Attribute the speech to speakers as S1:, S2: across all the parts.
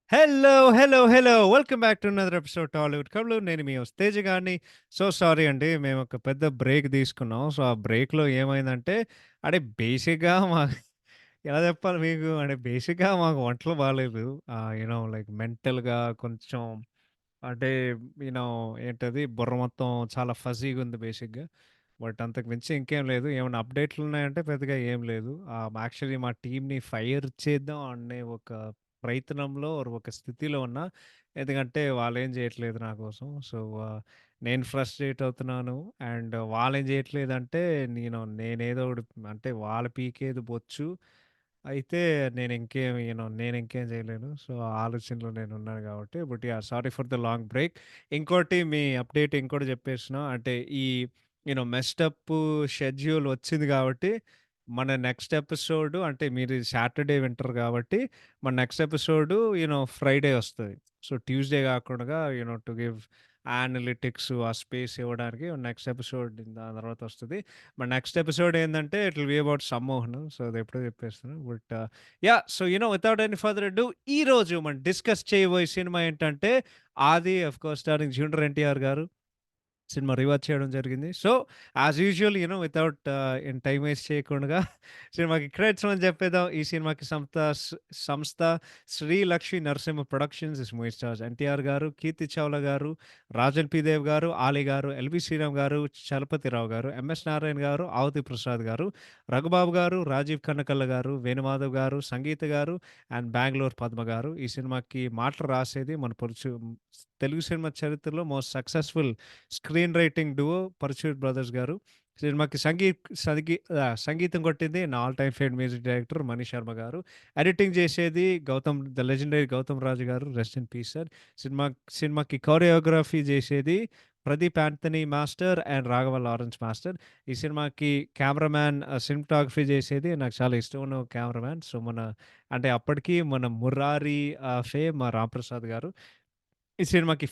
S1: Hello! Hello! Hello! Welcome back to another episode Tollywood కబుర్లు. నేను మీ host Teja గారిని. సో సారీ అండి. మేము ఒక పెద్ద బ్రేక్ తీసుకున్నాం. సో, ఆ బ్రేక్‌లో ఏమైందంటే, బేసిక్‌గా ఎలా చెప్పాలి మీకు? బేసిక్‌గా మాకు ఒంట్లో బాలేదు. లైక్ మెంటల్‌గా కొంచెం అంటే యూ నో ఏంటది బుర్ర మొత్తం చాలా ఫజీగా ఉంది బేసిక్‌గా. బట్ అంతకు మించి ఇంకేం లేదు. ఏమన్నా అప్డేట్‌లున్నాయంటే పెద్దగా ఏం లేదు. యాక్చువల్లీ మా టీమ్‌ని ఫైర్ చేద్దాం అనే ఒక ప్రయత్నంలో ఒక స్థితిలో ఉన్నా. ఎందుకంటే వాళ్ళేం చేయట్లేదు నా కోసం. సో, నేను ఫ్రస్ట్రేట్ అవుతున్నాను. అండ్ వాళ్ళేం చేయట్లేదంటే నేనేదో ఒకటి అంటే వాళ్ళు పీకేది బొచ్చు. అయితే నేనింకేం చేయలేను. సో, ఆ ఆలోచనలో నేనున్నాను కాబట్టి. But yeah! Sorry for the long break. ఇంకోటి మీ అప్డేట్ ఇంకోటి చెప్పేస్తున్నా. అంటే ఈ మెస్డ్ అప్ షెడ్యూల్ వచ్చింది కాబట్టి, మన నెక్స్ట్ ఎపిసోడ్ అంటే మీరు సాటర్‌డే వింటారు కాబట్టి, మన నెక్స్ట్ ఎపిసోడ్ ఫ్రైడే వస్తది. సో, ట్యూస్‌డే కాకుండా టు గివ్ అనలిటిక్స్ ఆ స్పేస్ ఇవ్వడానికి నెక్స్ట్ ఎపిసోడ్ దాని తర్వాత వస్తది. మన నెక్స్ట్ ఎపిసోడ్ ఏందంటే it will be about Sammohan. So, అది ఎప్పుడో చెప్పేస్తాను. But yeah! So, without any further అడ్డు ఈరోజు మనం డిస్కస్ చేయబోయే సినిమా ఏంటంటే 'ఆది' ఆఫ్‌కోర్స్ స్టారింగ్ జూనియర్ ఎన్టీఆర్ గారు. సినిమా రివాచ్ చేయడం జరిగింది. So, as usual without time waste చేయకుండగా సినిమాకి క్రెడిట్స్ అని చెప్పేద్దాం. ఈ సినిమాకి సంస్థ Sri Lakshmi Narasimha productions. This movie stars NTR గారు, కీర్తి చావ్లా గారు, రాజన్ పి దేవ్ గారు, ఆలీ గారు, ఎల్‌బి శ్రీరామ్ గారు, చలపతిరావు గారు, ఎంఎస్ నారాయణ గారు, ఆవతి ప్రసాద్ గారు, రఘుబాబు గారు, రాజీవ్ కనకల్ల గారు, వేణుమాధవ్ గారు, సంగీత గారు అండ్ బెంగుళూరు పద్మ గారు. ఈ సినిమాకి మాటలు రాసేది మన తెలుగు సినిమా చరిత్రలో most successful screen writing duo 'Parasuram brothers' గారు. సినిమాకి సంగీతం కొట్టింది నా all time favourite music director Mani Sharma గారు. ఎడిటింగ్ చేసేది ద లెజెండరీ గౌతమ్ రాజు గారు. Rest in peace sir. సినిమాకి కోరియోగ్రఫీ చేసేది Pradeep Anthony master and Raghava Lawrence master. ఈ సినిమాకి కెమెరామ్యాన్ సినిమాటోగ్రఫీ చేసేది నాకు చాలా ఇష్టం ఉన్న కెమెరామ్యాన్. సో, అప్పటికి మన 'మురారి' ఫేమ్ మా రాంప్రసాద్ గారు. ఈ సినిమాకి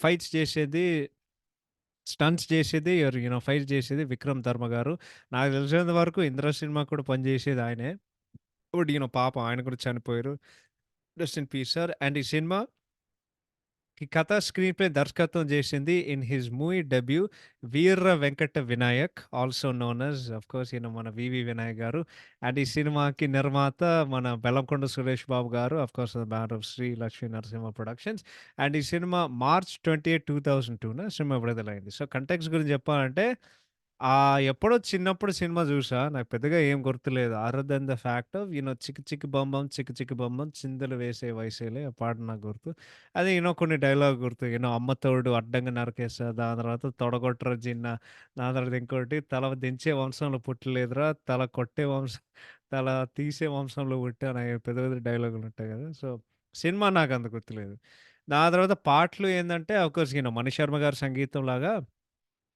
S1: స్టంట్స్ చేసేది ఫైట్ చేసేది 'విక్రమ్ ధర్మ' గారు. నాకు తెలిసినంత వరకు 'ఇంద్ర' సినిమా కూడా పనిచేసేది ఆయనే. బట్ పాపం ఆయన కూడా చనిపోయారు. Rest in peace sir. And ఈ కథ, స్క్రీన్ ప్లే, దర్శకత్వం చేసింది in his movie debut 'Veera Venkata Vinayak' also known as of course మన 'వివి వినాయక్' గారు. అండ్ ఈ సినిమాకి నిర్మాత మన బెల్లంకొండ సురేష్ బాబు గారు. Of course banner of Shri Lakshmi Narasimha productions. And ఈ సినిమా మార్చ్ 28, 2002న సినిమా విడుదలైంది. సో, కంటెక్స్ట్ గురించి చెప్పాలంటే ఎప్పుడో చిన్నప్పుడు సినిమా జూసా. నాకు పెద్దగా ఏం గుర్తులేదు. 'Other than the fact of 'Chikki Chikki బంబం చిక్కి చిక్కి బంబం చిందులు వేసే వయసేలే' ఆ పాట నాకు గుర్తు. అదే కొన్ని డైలాగ్ గుర్తు. 'అమ్మ తోడు అడ్డంగా నరికేసా' దాని తర్వాత 'తొడగొట్రా జిన్న' దాని తర్వాత ఇంకోటి 'తల దించే వంశంలో పుట్టలేదురా తల తీసే వంశంలో పుట్టా' అని పెద్ద పెద్ద డైలాగులుంటాయి గదా! సో, సినిమా నాకంత గుర్తులేదు. దాని తర్వాత పాటలు ఏందంటే ఆఫ్‌కోర్స్ మణిశర్మ గారి సంగీతంలాగా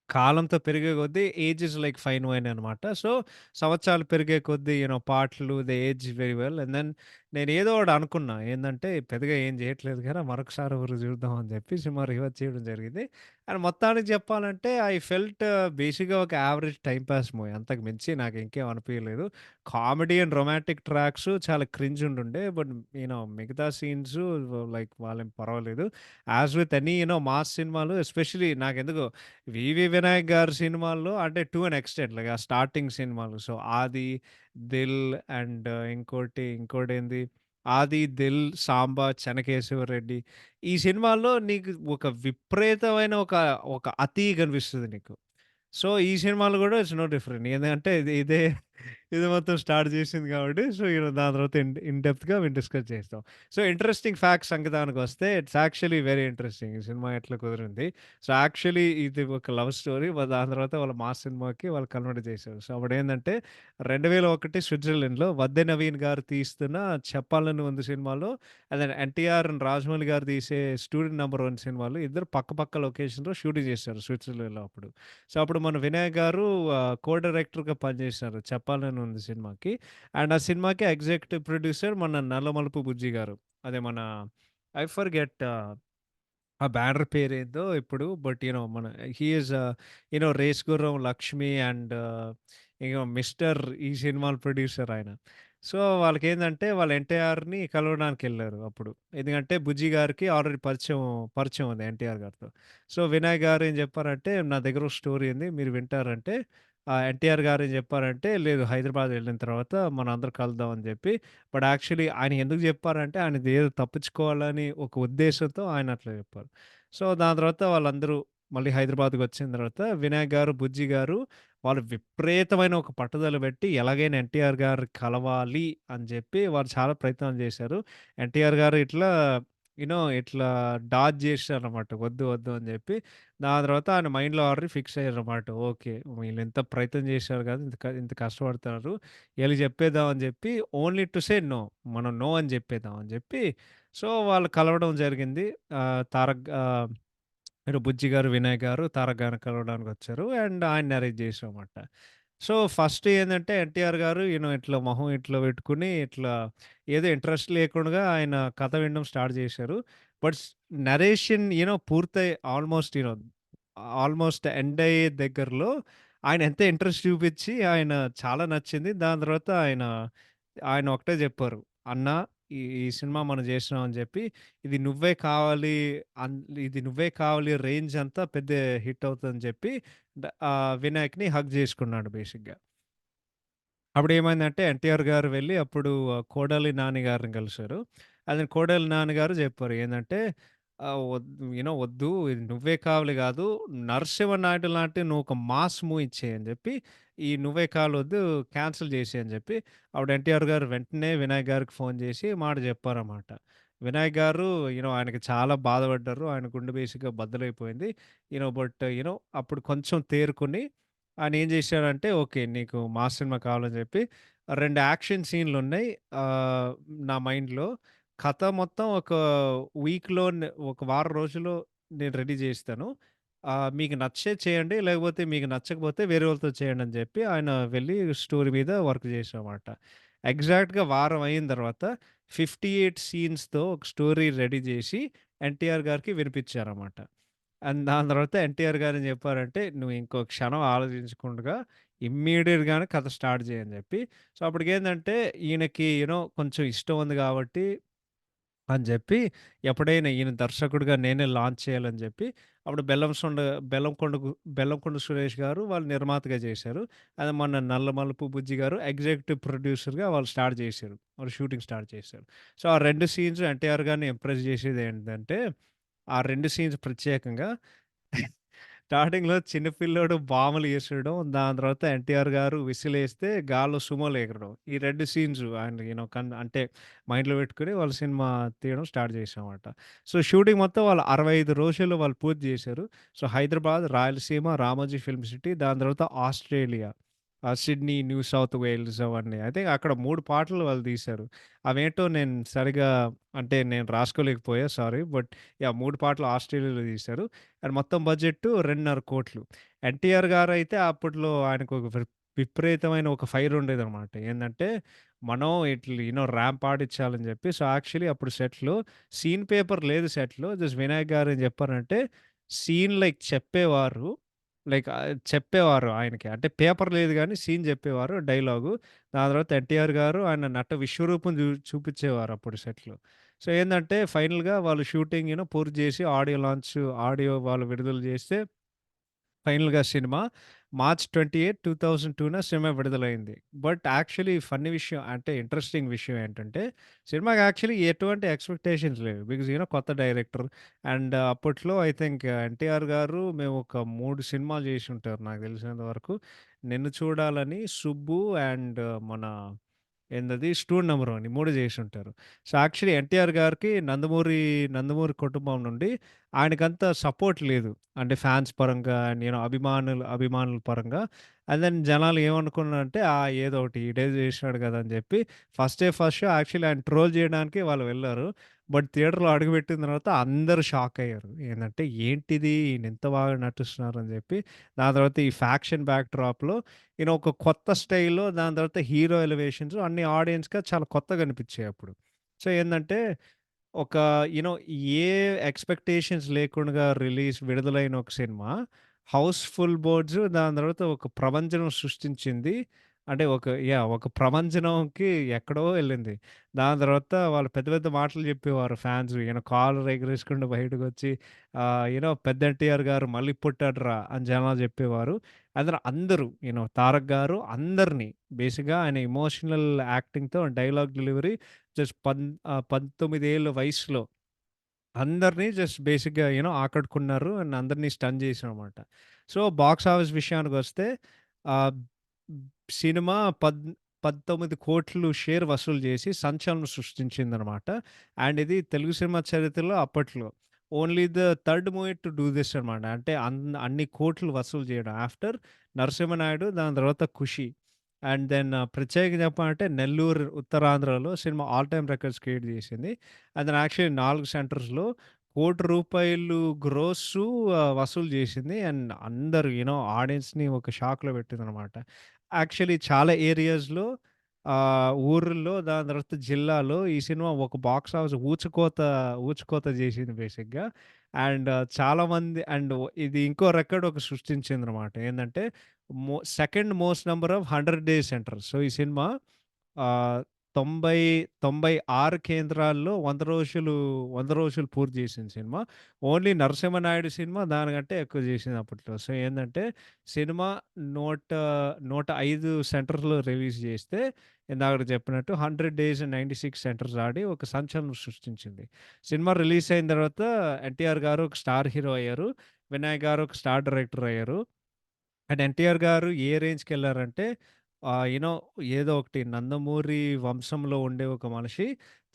S1: కాలంతో పెరిగే కొద్దీ age is like fine wine అనమాట. సో, సంవత్సరాలు పెరిగే కొద్దీ పాటలు they age very well. And then నేనేదో ఒకటి అనుకున్నా. ఏందంటే పెద్దగా ఏం చేయట్లేదు కదా! మరొకసారి ఒకరు చూద్దాం అని చెప్పి సినిమా రివాచ్ చేయడం జరిగింది. అండ్ మొత్తానికి చెప్పాలంటే ఐ ఫెల్ట్ బేసిక్‌గా ఒక యావరేజ్ టైమ్ పాస్ మూవీ. అంతకు మించి నాకు ఇంకేం అనిపియలేదు. కామెడీ అండ్ రొమాంటిక్ ట్రాక్స్ చాలా క్రింజ్ ఉండుండే. బట్ మిగతా సీన్స్ లైక్ వాళ్ళేం పర్వాలేదు. యాస్ విత్ ఎనీ మాస్ సినిమాలు ఎస్పెషల్లీ నాకెందుకో 'వివి వినాయక్' గారి సినిమాల్లో అంటే టు అన్ ఎక్స్‌టెంట్ లైక్ ఆ స్టార్టింగ్ సినిమాలు. సో, 'ఆది', 'దిల్' అండ్ ఇంకోటేంది 'ఆది', 'దిల్', 'సాంబా', 'చెనకేశవరెడ్డి' ఈ సినిమాల్లో నీకు ఒక విపరీతమైన ఒక అతి కనిపిస్తది నీకు. సో, ఈ సినిమాలో గూడా ఇట్స్ నో డిఫరెంట్. ఏందంటే ఇది మొత్తం స్టార్ట్ చేసింది కాబట్టి సో, దాని తర్వాత ఇన్ డెప్త్‌గా మేము డిస్కస్ చేస్తాం. సో, ఇంట్రెస్టింగ్ ఫ్యాక్ట్ సంగతానికొస్తే ఇట్స్ యాక్చువల్లీ వెరీ ఇంట్రెస్టింగ్. ఈ సినిమా ఎట్లా కుదిరింది. సో, యాక్చువల్లీ ఇది ఒక లవ్ స్టోరీ. దాని తర్వాత వాళ్ళ మాస్ సినిమాకి వాళ్ళు కన్వర్ట్ చేశారు. సో, అప్పుడేందంటే 2001 స్విట్జర్లాండ్‌లో వద్దె నవీన్ గారు తీస్తున్న 'చెప్పాలని ఉంది' సినిమాలో and then NTR and Rajamouli గారు తీసే 'స్టూడెంట్ నంబర్ వన్' సినిమాలో ఇద్దరు పక్క లొకేషన్‌లో షూటింగ్ చేశారు స్విట్జర్లాండ్‌లో అప్పుడు. సో, అప్పుడు మన వినాయక్ గారు కో డైరెక్టర్‌గా పనిచేశారు 'చెప్పాలని ఉంది' సినిమాకి. అండ్ ఆ సినిమాకి ఎగ్జిక్యూటివ్ ప్రొడ్యూసర్ మన నల్లమలుపు బుజ్జి గారు. అదే మన ఐ ఫర్‌గెట్ ఆ బ్యానర్ పేరేందో ఇప్పుడు. బట్ మన హి ఈస్ 'రేస్ గుర్రం లక్ష్మి' అండ్ 'మిస్టర్' ఈ సినిమాల ప్రొడ్యూసర్ ఆయన. సో, వాళ్ళకేందంటే వాళ్ళు ఎన్టీఆర్‌ని కలవడానికెళ్లారు అప్పుడు. ఎందుకంటే బుజ్జి గారికి ఆల్రెడీ పరిచయం ఉంది ఎన్టీఆర్ గారితో. సో, వినాయక్ గారు ఏం చెప్పారంటే, "నా దగ్గర ఒక స్టోరీ ఉంది. మీరు వింటారంటే" ఎన్టీఆర్ గారు ఏం చెప్పారంటే, "లేదు హైదరాబాద్ వెళ్ళిన తర్వాత మనందరం కలుద్దాం" అని చెప్పి. బట్ యాక్చువల్లీ ఆయన ఎందుకు చెప్పారంటే, ఆయనది ఏదో తప్పించుకోవాలని ఒక ఉద్దేశ్యంతో ఆయన అట్లా చెప్పారు. సో, దాని తర్వాత వాళ్ళందరూ మళ్ళీ హైదరాబాద్‌కొచ్చిన తర్వాత వినాయక్ గారు, బుజ్జి గారు వాళ్ళు విపరీతమైన ఒక పట్టుదల పెట్టి ఎలాగైనా ఎన్టీఆర్ గారు కలవాలి అని చెప్పి వాళ్ళు చాలా ప్రయత్నాలు చేశారు. ఎన్టీఆర్ గారు ఇట్లా ఇట్లా డాజ్ చేశారనమాట. వద్దు, వద్దు అని చెప్పి. దాని తర్వాత ఆయన మైండ్‌లో ఆల్రెడీ ఫిక్స్ అయ్యారనమాట. ఓకే. వీళ్ళింత ప్రయత్నం చేశారు కదా! ఇంత కష్టపడుతున్నారు. ఈళ్ళకి చెప్పేద్దాం అని చెప్పి ఓన్లీ టు సే నో. మనం నో అని చెప్పేద్దాం అని చెప్పి సో, వాళ్ళు కలవడం జరిగింది. మీరు 'బుజ్జి' గారు, 'వినయ్' గారు 'తారక్' గారిని కలవడానికొచ్చారు. అండ్ ఆయన్ని అరేంజ్ చేసామన్నమాట. సో, ఫస్ట్ ఏందంటే ఎన్టీఆర్ గారు ఇట్లా మొహం ఇట్లా పెట్టుకొని ఇట్లా ఏదో ఇంట్రెస్ట్ లేకుండా ఆయన కథ వినడం స్టార్ట్ చేశారు. బట్ నరేషన్ పూర్తయి ఆల్మోస్ట్ ఎండ్ అయ్యే దగ్గరలో ఆయన ఎంత ఇంట్రెస్ట్ చూపిచ్చి ఆయన చాలా నచ్చింది. దాని తర్వాత ఆయన, ఆయన ఒకటే చెప్పారు. "అన్నా ఈ ఈ సినిమా మనం చేసినాం" అని చెప్పి. ఇది నువ్వే కావాలి అన్ ఇది నువ్వే కావాలి రేంజ్ అంతా పెద్ద హిట్ అవుతదని చెప్పి వినాయక్‌ని హగ్ చేసుకున్నాడు బేసిక్‌గా. అప్పుడేమైందంటే ఎన్టీఆర్ గారు వెళ్లి అప్పుడు కోడలి నాని గారిని కలిసారు. అది కోడలి నాని గారు చెప్పారు. ఏందంటే వద్దు ఇది నువ్వే కావాలి గాదు. 'నరసింహనాయుడు' లాంటి నువ్వు ఒక మాస్ మూవీ ఇచ్చేయి అని చెప్పి, ఈ 'నువ్వే కావాలి' వద్దు క్యాన్సెల్ చేసేయి అని చెప్పి, అప్పుడు ఎన్టీఆర్ గారు వెంటనే వినాయక్ గారికి ఫోన్ చేసి మాట చెప్పారన్నమాట. వినాయక్ గారు ఆయనకి చాలా బాధపడ్డారు. ఆయన గుండె బేసిక్‌గా బద్దలైపోయింది. అప్పుడు కొంచెం తేరుకొని ఆయనేం జేశాడంటే, ఓకే. నీకు మాస్ సినిమా కావాలని జెప్పి 2 యాక్షన్ సీన్‌లున్నయి. ఆహ్, నా మైండ్‌లో. కథ మొత్తం ఒక వారం రోజుల్లో నేను రెడీ జేయిస్తాను. మీకు నచ్చితే చేయండి. లేకపోతే మీకు నచ్చకపోతే వేరే వాళ్ళతో చేయండని జెప్పి ఆయన వెళ్లి స్టోరీ మీద వర్క్ జేశామన్నమాట. ఎగ్జాక్ట్‌గా వారం అయిన తర్వాత 58 సీన్స్‌తో ఒక స్టోరీ రెడీ జేసి ఎన్టీఆర్ గారికి వినిపిచ్చారన్నమాట. అండ్ దాని తర్వాత ఎన్టీఆర్ గారేం జెప్పారంటే, "నువ్వు ఇంకో క్షణం ఆలోచించకుండగా ఇమ్మీడియేట్‌గానే కథ స్టార్ట్ జెయి" అని జెప్పి. సో, అప్పటికేందంటే ఈయనకి కొంచెం ఇష్టం ఉంది గాబట్టి అని జెప్పి, ఎప్పుడైనా ఈయన దర్శకుడిగా నేనే లాంచ్ చేయాలని జెప్పి, అప్పుడు బెల్లంకొండ సురేష్ గారు వాళ్ళు నిర్మాతగా జేశారు. అది మన 'నల్లమలుపు బుజ్జి' గారు ఎగ్జిక్యూటివ్ ప్రొడ్యూసర్‌గా వాళ్ళు స్టార్ట్ జేశారు. వాళ్ళు షూటింగ్ స్టార్ట్ చేశారు. సో, ఆ 2 సీన్స్ ఎన్టీఆర్ గారిని ఇంప్రెస్ జేసేదేంటంటే ఆ 2 సీన్స్ ప్రత్యేకంగా స్టార్టింగ్‌లో చిన్న పిల్లోడు బాంబులు ఎసరడం, దాని తర్వాత ఎన్టీఆర్ గారు విసిలేస్తే గాల్లో సుమోలు ఎగరడం. ఈ 2 సీన్స్ ఆయన అంటే మైండ్‌లో పెట్టుకొని వాళ్ళు సినిమా తీయడం స్టార్ట్ చేశామన్నమాట. సో, షూటింగ్ మొత్తం వాళ్ళు 65 రోజుల్లో వాళ్ళు పూర్తి చేశారు. So, Hyderabad, Rayalaseema, Ramoji film city, దాని తర్వాత Australia, Sydney, New South Wales అవన్నీ. అయితే అక్కడ 3 పాటలు వాళ్ళు తీశారు. అవేంటో నేను సరిగ్గా అంటే నేను రాసుకోలేకపోయా సారీ. But yeah! 3 పాటలు ఆస్ట్రేలియాలో తీశారు. అండ్ మొత్తం బడ్జెట్ 2.5 కోట్లు. ఎన్టీఆర్ గారైతే అప్పట్లో ఆయనకొక విపరీతమైన ఒక ఫైర్ ఉండేదనమాట. ఏందంటే, మనం ర్యాంప్ ఆడిచ్చాలని జెప్పి. సో, యాక్చువల్లీ అప్పుడు సెట్‌లో సీన్ పేపర్ లేదు సెట్‌లో. జస్ట్ వినాయక్ గారు ఏం జెప్పారంటే, సీన్ చెప్పేవారు ఆయనకి. అంటే పేపర్ లేదు గానీ సీన్ జెప్పేవారు డైలాగు. దాని తర్వాత ఎన్టీఆర్ గారు ఆయన నట విశ్వరూపం చూపిచ్చేవారు అప్పుడు సెట్‌లో. సో, ఏందంటే ఫైనల్‌గా వాళ్ళు షూటింగ్ పూర్తి జేసి ఆడియో వాళ్ళు విడుదల జేస్తే ఫైనల్‌గా సినిమా మార్చ్ 28, 2002న సినిమా విడుదలైంది. బట్ యాక్చువల్లీ ఫన్నీ విషయం అంటే ఇంట్రెస్టింగ్ విషయం ఏంటంటే, సినిమాకి యాక్చువల్లీ ఎటువంటి ఎక్స్‌పెక్టేషన్స్ లేవు. బికాజ్ కొత్త డైరెక్టర్ అండ్ అప్పట్లో ఐ థింక్ ఎన్టీఆర్ గారు మేము ఒక 3 సినిమాలు జేసుంటారు నాకు తెలిసినంత వరకు. 'నిన్ను చూడాలని', 'సుబ్బు' అండ్ మన ఏందది 'స్టూడెంట్ నంబర్ వన్' ఈ 3 జేసుంటారు. సో, యాక్చువల్లీ ఎన్టీఆర్ గారికి నందమూరి కుటుంబం నుండి ఆయనకంత సపోర్ట్ లేదు. అంటే ఫ్యాన్స్ పరంగా అండ్ అభిమానుల పరంగా. అండ్ దెన్ జనాలు ఏమనుకున్నారంటే ఏదో ఒకటి ఈడే జేసినాడు గదా! అని జెప్పి ఫస్ట్ షో యాక్చువల్లీ ఆయన ట్రోల్ జేయడానికి వాళ్ళు వెళ్లారు. బట్ థియేటర్‌లో అడుగుపెట్టిన తర్వాత అందరూ షాక్ అయ్యారు. ఏందంటే ఏంటిది ఈయన ఇంత బాగా నటిస్తున్నారు అని జెప్పి. దాని తర్వాత ఈ ఫ్యాక్షన్ బ్యాక్ డ్రాప్‌లో ఒక కొత్త స్టైల్‌లో దాని తర్వాత హీరో ఎలివేషన్స్ అన్ని ఆడియన్స్‌గా చాలా కొత్తగా అనిపించాయి అప్పుడు. సో, ఏందంటే ఒక యూ నో ఏ ఎక్స్‌పెక్టేషన్స్ లేకుండగా విడుదలైన ఒక సినిమా హౌస్‌ఫుల్ బోర్డ్స్ దాని తర్వాత ఒక ప్రభంజనం సృష్టించింది. అంటే ఒక ప్రభంజనంకి ఎక్కడో ఎళ్ళింది. దాని తర్వాత వాళ్ళు పెద్ద పెద్ద మాటలు జెప్పేవారు ఫాన్స్. కాలర్ ఎగరేసుకుంటూ బయటకొచ్చి పెద్ద ఎన్టీఆర్ గారు మళ్ళీ పుట్టాడురా అని జనాలు జెప్పేవారు. అందులో అందరూ 'తారక్' గారు అందరిని బేసిక్‌గా ఆయన ఎమోషనల్ యాక్టింగ్‌తో డైలాగ్ డెలివరీ 19 ఏళ్ల వయసులో అందరిని జస్ట్ బేసిక్‌గా ఆకట్టుకున్నారు. అండ్ అందరిని స్టన్ చేసామన్నమాట. సో, బాక్స్ ఆఫీస్ విషయానికొస్తే ఆహ్, సినిమా 19,00,00,000 షేర్ వసూలు చేసి సంచలనం సృష్టించిందనమాట. అండ్ ఇది తెలుగు సినిమా చరిత్రలో అప్పట్లో only the third movie to do this అనమాట. అంటే అన్ని కోట్లు వసూలు చేయడం. ఆఫ్టర్ 'నరసింహనాయుడు' దాని తర్వాత 'ఖుషి.' అండ్ దెన్ ప్రత్యేకంగా చెప్పాలంటే నెల్లూరు, ఉత్తరాంధ్రలో cinema all time records create చేసింది. అండ్ దెన్ యాక్చువల్లీ 4 సెంటర్స్‌లో ₹1,00,00,000 గ్రోసు వసూలు చేసింది. అండ్ అందరూ ఆడియన్స్‌ని ఒక షాక్‌లో పెట్టిందనమాట. యాక్చువల్లీ చాలా ఏరియాస్‌లో ఊరుల్లో దాని తర్వాత జిల్లాలో ఈ సినిమా ఒక బాక్స్ ఆఫీస్ ఊచకోత చేసింది బేసిక్‌గా. అండ్ చాలామంది అండ్ ఇది ఇంకో రికార్డ్ సృష్టించిందనమాట. ఏందంటే second most number of 100 days centres. So, ఈ సినిమా ఆహ్, 90, 96 కేంద్రాల్లో 100 రోజులు పూర్తి చేసింది సినిమా. ఓన్లీ 'నరసింహనాయుడు' సినిమా దానికంటే ఎక్కువ చేసింది అప్పట్లో. సో, ఏందంటే సినిమా నూట 105 సెంటర్స్‌లో రిలీజ్ చేస్తే ఇందాకడ చెప్పినట్టు 100 డేస్ 96 సెంటర్స్ ఆడి ఒక సంచలనం సృష్టించింది. సినిమా రిలీజ్ అయిన తర్వాత ఎన్టీఆర్ గారు ఒక స్టార్ హీరో అయ్యారు. వినాయక్ గారు ఒక స్టార్ డైరెక్టర్ అయ్యారు. అండ్ ఎన్టీఆర్ గారు ఏ రేంజ్‌కెళ్లారంటే యూనో ఏదో ఒకటి 'నందమూరి' వంశంలో ఉండే ఒక మనిషి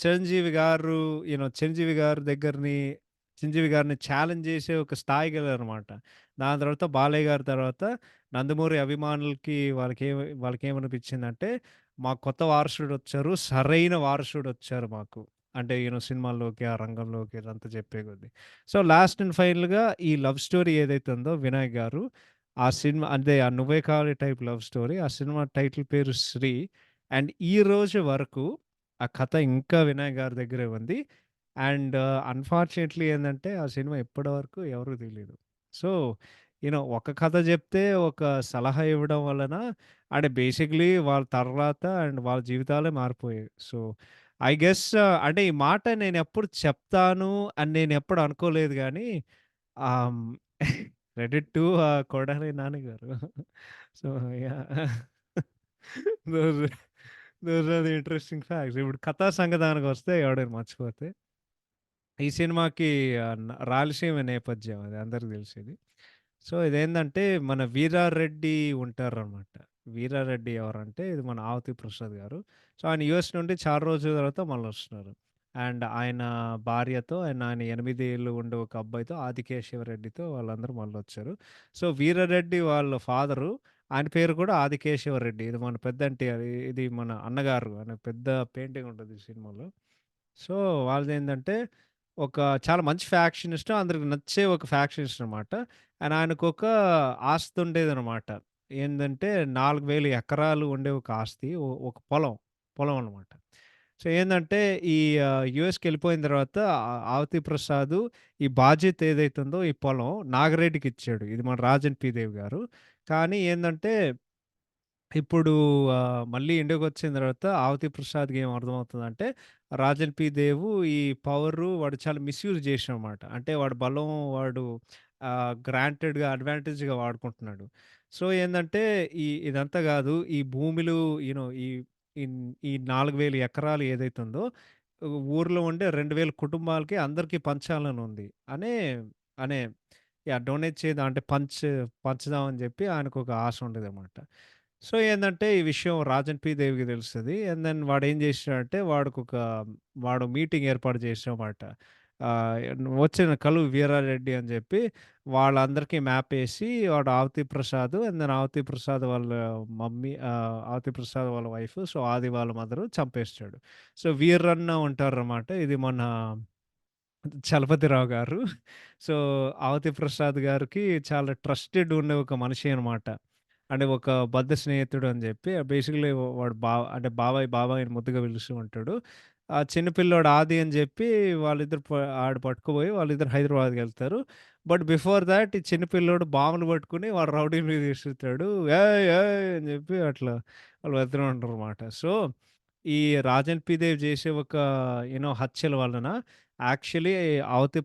S1: చిరంజీవి గారి చిరంజీవి గారిని ఛాలెంజ్ చేసే ఒక స్థాయికెళ్లారనమాట. దాని తర్వాత బాలయ్య గారి తర్వాత నందమూరి అభిమానులకి వాళ్ళకేమనిపించిందంటే, మాకు కొత్త వారసుడొచ్చారు. సరైన వారసుడొచ్చారు మాకు. అంటే సినిమాల్లోకి, ఆ రంగంలోకి ఇదంతా చెప్పే కొద్దీ. సో, లాస్ట్ అండ్ ఫైనల్‌గా ఈ లవ్ స్టోరీ ఏదైతే ఉందో వినాయక్ గారు ఆ సినిమా అంటే ఆ 'నువ్వే కావాలి' టైప్ లవ్ స్టోరీ. ఆ సినిమా టైటిల్ పేరు 'శ్రీ.' అండ్ ఈ రోజు వరకు ఆ కథ ఇంకా వినాయక్ గారి దగ్గరే ఉంది. అండ్ అన్‌ఫార్చునేట్‌లీ ఏందంటే ఆ సినిమా ఇప్పటి వరకు ఎవరికీ తెలీదు. సో, ఒక కథ జెప్తే ఒక సలహా ఇవ్వడం వలన అంటే బేసిక్‌లీ వాళ్ళ తర్వాత అండ్ వాళ్ళ జీవితాలే మారిపోయాయి. సో, ఐ గెస్ అంటే ఈ మాట నేనెప్పుడు చెప్తాను అని నేనెప్పుడు అనుకోలేదు గానీ ఆహ్, హ్మ్. క్రెడిట్ టు కొడాలి నాని గారు. So, yeah! Those those are the interesting facts. ఇప్పుడు కథా సంగతానికొస్తే ఎవడైనా మర్చిపోతే, ఈ సినిమాకి రాయలసీమ నేపథ్యం అది అందరికి తెలిసేది. సో, ఇదేందంటే మన వీరారెడ్డి ఉంటారనమాట. వీరారెడ్డి ఎవరంటే ఇది మన ఆవతి ప్రసాద్ గారు. సో, ఆయన యూఎస్ నుండి చాలా రోజుల తర్వాత మళ్ళొస్తున్నారు. అండ్ ఆయన భార్యతో ఆయన 8 ఏళ్ళు ఉండే ఒక అబ్బాయితో ఆదికేశవరెడ్డితో వాళ్ళందరూ మళ్ళొచ్చారు. సో, వీరారెడ్డి వాళ్ళ ఫాదరు ఆయన పేరు కూడా ఆదికేశవరెడ్డి. ఇది మన పెద్ద ఎన్టీఆర్ ఇది మన అన్నగారు. ఆయన పెద్ద పెయింటింగ్ ఉంటది ఈ సినిమాలో. సో, వాళ్ళదేందంటే ఒక చాలా మంచి ఫ్యాక్షనిస్ట్. అందరికి నచ్చే ఒక ఫ్యాక్షనిస్ట్ అనమాట. అండ్ ఆయనకొక ఆస్తి ఉండేదనమాట. ఏందంటే 4,000 ఎకరాలు ఉండే ఒక ఆస్తి. ఒక పొలం అనమాట. సో, ఏందంటే ఈ యూఎస్‌కెళ్ళిపోయిన తర్వాత ఆవతి ప్రసాద్ ఈ బాధ్యత ఏదైతే ఉందో ఈ పొలం నాగిరెడ్డికిచ్చాడు. ఇది మన రాజన్ పి. దేవ్ గారు. కానీ ఏందంటే ఇప్పుడు మళ్ళీ ఇండియాకొచ్చిన తర్వాత 'ఆవతి ప్రసాద్‌కి' ఏం అర్థమవుతదంటే, 'రాజన్ పి. దేవు' ఈ పవరు వాడు చాలా మిస్‌యూజ్ చేసాడనమాట. అంటే వాడి బలం వాడు గ్రాంటెడ్‌గా, అడ్వాంటేజ్‌గా వాడుకుంటున్నాడు. సో, ఏందంటే ఇదంతా గాదు. ఈ భూములు యూ నో ఈ ఇన్ ఈ 4,000 ఎకరాలు ఏదైతే ఉందో, ఊర్లో ఉండే 2,000 కుటుంబాలకి అందరికి పంచాలని ఉంది. అనే డొనేట్ చేద్దాం అంటే పంచుదాం అని జెప్పి ఆయనకొక ఆశ ఉండేదనమాట. సో, ఏందంటే ఈ విషయం రాజన్ పి. దేవ్‌కి తెలుస్తది. అండ్ దెన్ వాడేం జేసాడంటే వాడు మీటింగ్ ఏర్పాటు చేసామాట. "వచ్చిన కలువు వీరారెడ్డి" అని జెప్పి వాళ్ళందరికీ మ్యాపేసి వాడు ఆవతి ప్రసాద్ అండ్ దెన్ ఆవతి ప్రసాద్ వాళ్ళ ఆవతి ప్రసాద్ వాళ్ళ వైఫ్ ఆది వాళ్ళ మదరు చంపేస్తాడు. సో, వీరన్న ఉంటారనమాట. ఇది మన చలపతిరావు గారు. సో, అవతి ప్రసాద్ గారికి చాలా ట్రస్టెడ్ ఉండే ఒక మనిషి అనమాట. అంటే ఒక బద్ధ స్నేహితుడు అని జెప్పి బేసికల్లీ వాడు అంటే బాబాయ్, బాబాయ్ అని ముద్దుగా పిలుస్తూ ఉంటాడు. ఆ చిన్న పిల్లోడు ఆది అని జెప్పి వాళ్ళిద్దరు ఆడు పట్టుకుపోయి వాళ్ళిద్దరు హైదరాబాద్‌కెళ్తారు. బట్ బిఫోర్ థాట్ ఈ చిన్న పిల్లోడు బాంబులు పట్టుకొని వాడు రౌడీల మీద విసురుతాడు. ఏయ్! ఏయ్! అని జెప్పి అట్లా వాళ్ళు వెళ్తూనే ఉంటారనమాట. సో, ఈ రాజన్ పి దేవ్ చేసే ఒక హత్యల వలన యాక్చువల్లీ అవతి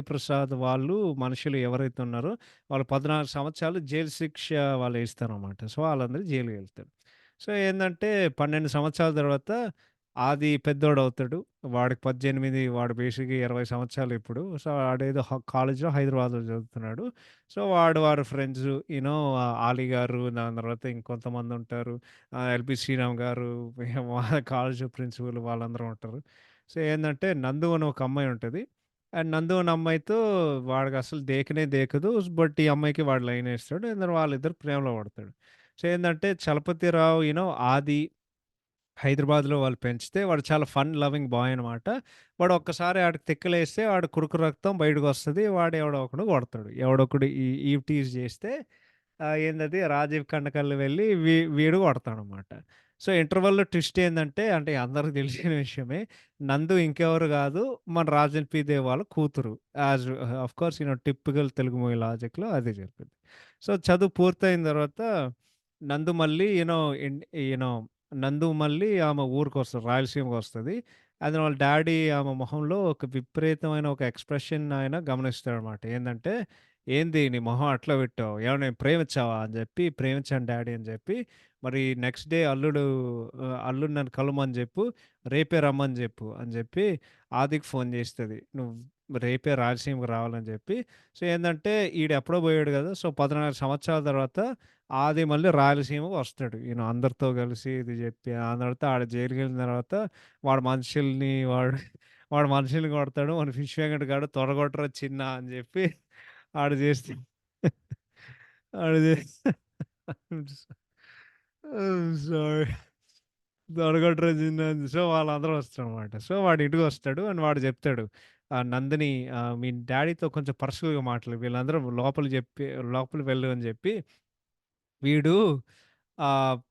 S1: ప్రసాద్ వాళ్ళు మనుషులు ఎవరైతే ఉన్నారో వాళ్ళు 14 సంవత్సరాలు జైలు శిక్ష వాళ్ళేస్తారనమాట. సో, ఆళ్ళందరూ జైలుకెళ్తారు. సో, ఏందంటే 12 సంవత్సరాల తర్వాత ఆది పెద్దోడవుతాడు. వాడికి 18 వాడు బేసిక్‌గా 20 సంవత్సరాలు ఇప్పుడు. సో, ఆడేదో కాలేజ్‌లో హైదరాబాద్‌లో చదువుతున్నాడు. సో, వాడి ఫ్రెండ్స్ ఆలీ గారు, దాని తర్వాత ఇంకొంతమందుంటారు. 'ఎల్‌బి శ్రీరామ్' గారు, మా కాలేజ్ ప్రిన్సిపల్ వాళ్ళందరూ ఉంటారు. సో, ఏందంటే నందు అని ఒక అమ్మాయి ఉంటది. అండ్ నందు అనే అమ్మాయితో వాడికసలు దేకనే దేకదు. బట్ ఈ అమ్మాయికి వాడు లైనేస్తాడు. అండ్ వాళ్ళిద్దరు ప్రేమలో పడతాడు. సో, ఏందంటే చలపతిరావు ఆది హైదరాబాద్‌లో వాళ్ళు పెంచితే వాడు చాలా ఫన్ లవింగ్ బాయ్ అనమాట. వాడు ఒక్కసారి ఆడికి తిక్కలేస్తే వాడి కురుకు రక్తం బయటకొస్తది. వాడు ఎవడో ఒకడు కొడతాడు. ఎవడో ఒకడు ఈవ్ టీజ్ చేస్తే ఏందది రాజీవ్ కన్నకల్లు వెళ్ళి వీడు కొడతాడనమాట. సో, ఇంటర్వల్‌లో ట్విస్ట్ ఏందంటే అంటే అందరికి తెలిసిన విషయమే. నందు ఇంకెవరు గాదు మన రాజన్ పి దేవ్ వాళ్ళ కూతురు. ఆఫ్‌కోర్స్ టిపికల్ తెలుగు మూవీ లాజిక్‌లో అదే జరిగింది. సో, చదువు పూర్తయిన తర్వాత నందు మళ్ళీ యూ నో నందు మళ్ళీ ఆమె ఊరికొస్తది. రాయలసీమకొస్తది. అది వాళ్ళ డ్యాడీ ఆమె మొహంలో ఒక విపరీతమైన ఒక ఎక్స్‌ప్రెషన్ ఆయన గమనిస్తాడనమాట. ఏందంటే, "ఏంది నీ మొహం అట్లా పెట్టావు? ఏమన్నా ప్రేమించావా?" అని జెప్పి, "ప్రేమించాను డ్యాడీ" అని జెప్పి, మరి నెక్స్ట్ డే అల్లుడు నన్ను కలవమని జెప్పు, రేపే రమ్మని జెప్పు అని జెప్పి ఆదికి ఫోను జేస్తది. "నువ్వు రేపే రాయలసీమకి రావాలని" జెప్పి. సో, ఏందంటే ఈడెప్పుడో బోయాడు గదా! సో, 14 సంవత్సరాల తర్వాత ఆది మళ్ళీ రాయలసీమకి వస్తాడు. అందరితో కలిసి ఇది జెప్పి, ఆ తర్వాత ఆడ జైలుకెళ్ళిన తర్వాత వాడు మనుషుల్ని కొడతాడు. మన ఫిష్ వెంకట్ గాడు "తొడగొట్టరా చిన్నా" అని జెప్పి ఆడు జేస్తే ఆడు జేస్తే సారీ. "తొడగొట్టరా చిన్నా" అని సో, వాళ్ళందరూ వస్తారనమాట. సో, వాడి ఇంటికొస్తాడు అండ్ వాడు జెప్తాడు. నందిని మీ డ్యాడీతో కొంచెం పర్సనల్‌గా మాట్లాడు. వీళ్ళందరూ లోపలికి వెళ్ళు అని జెప్పి వీడు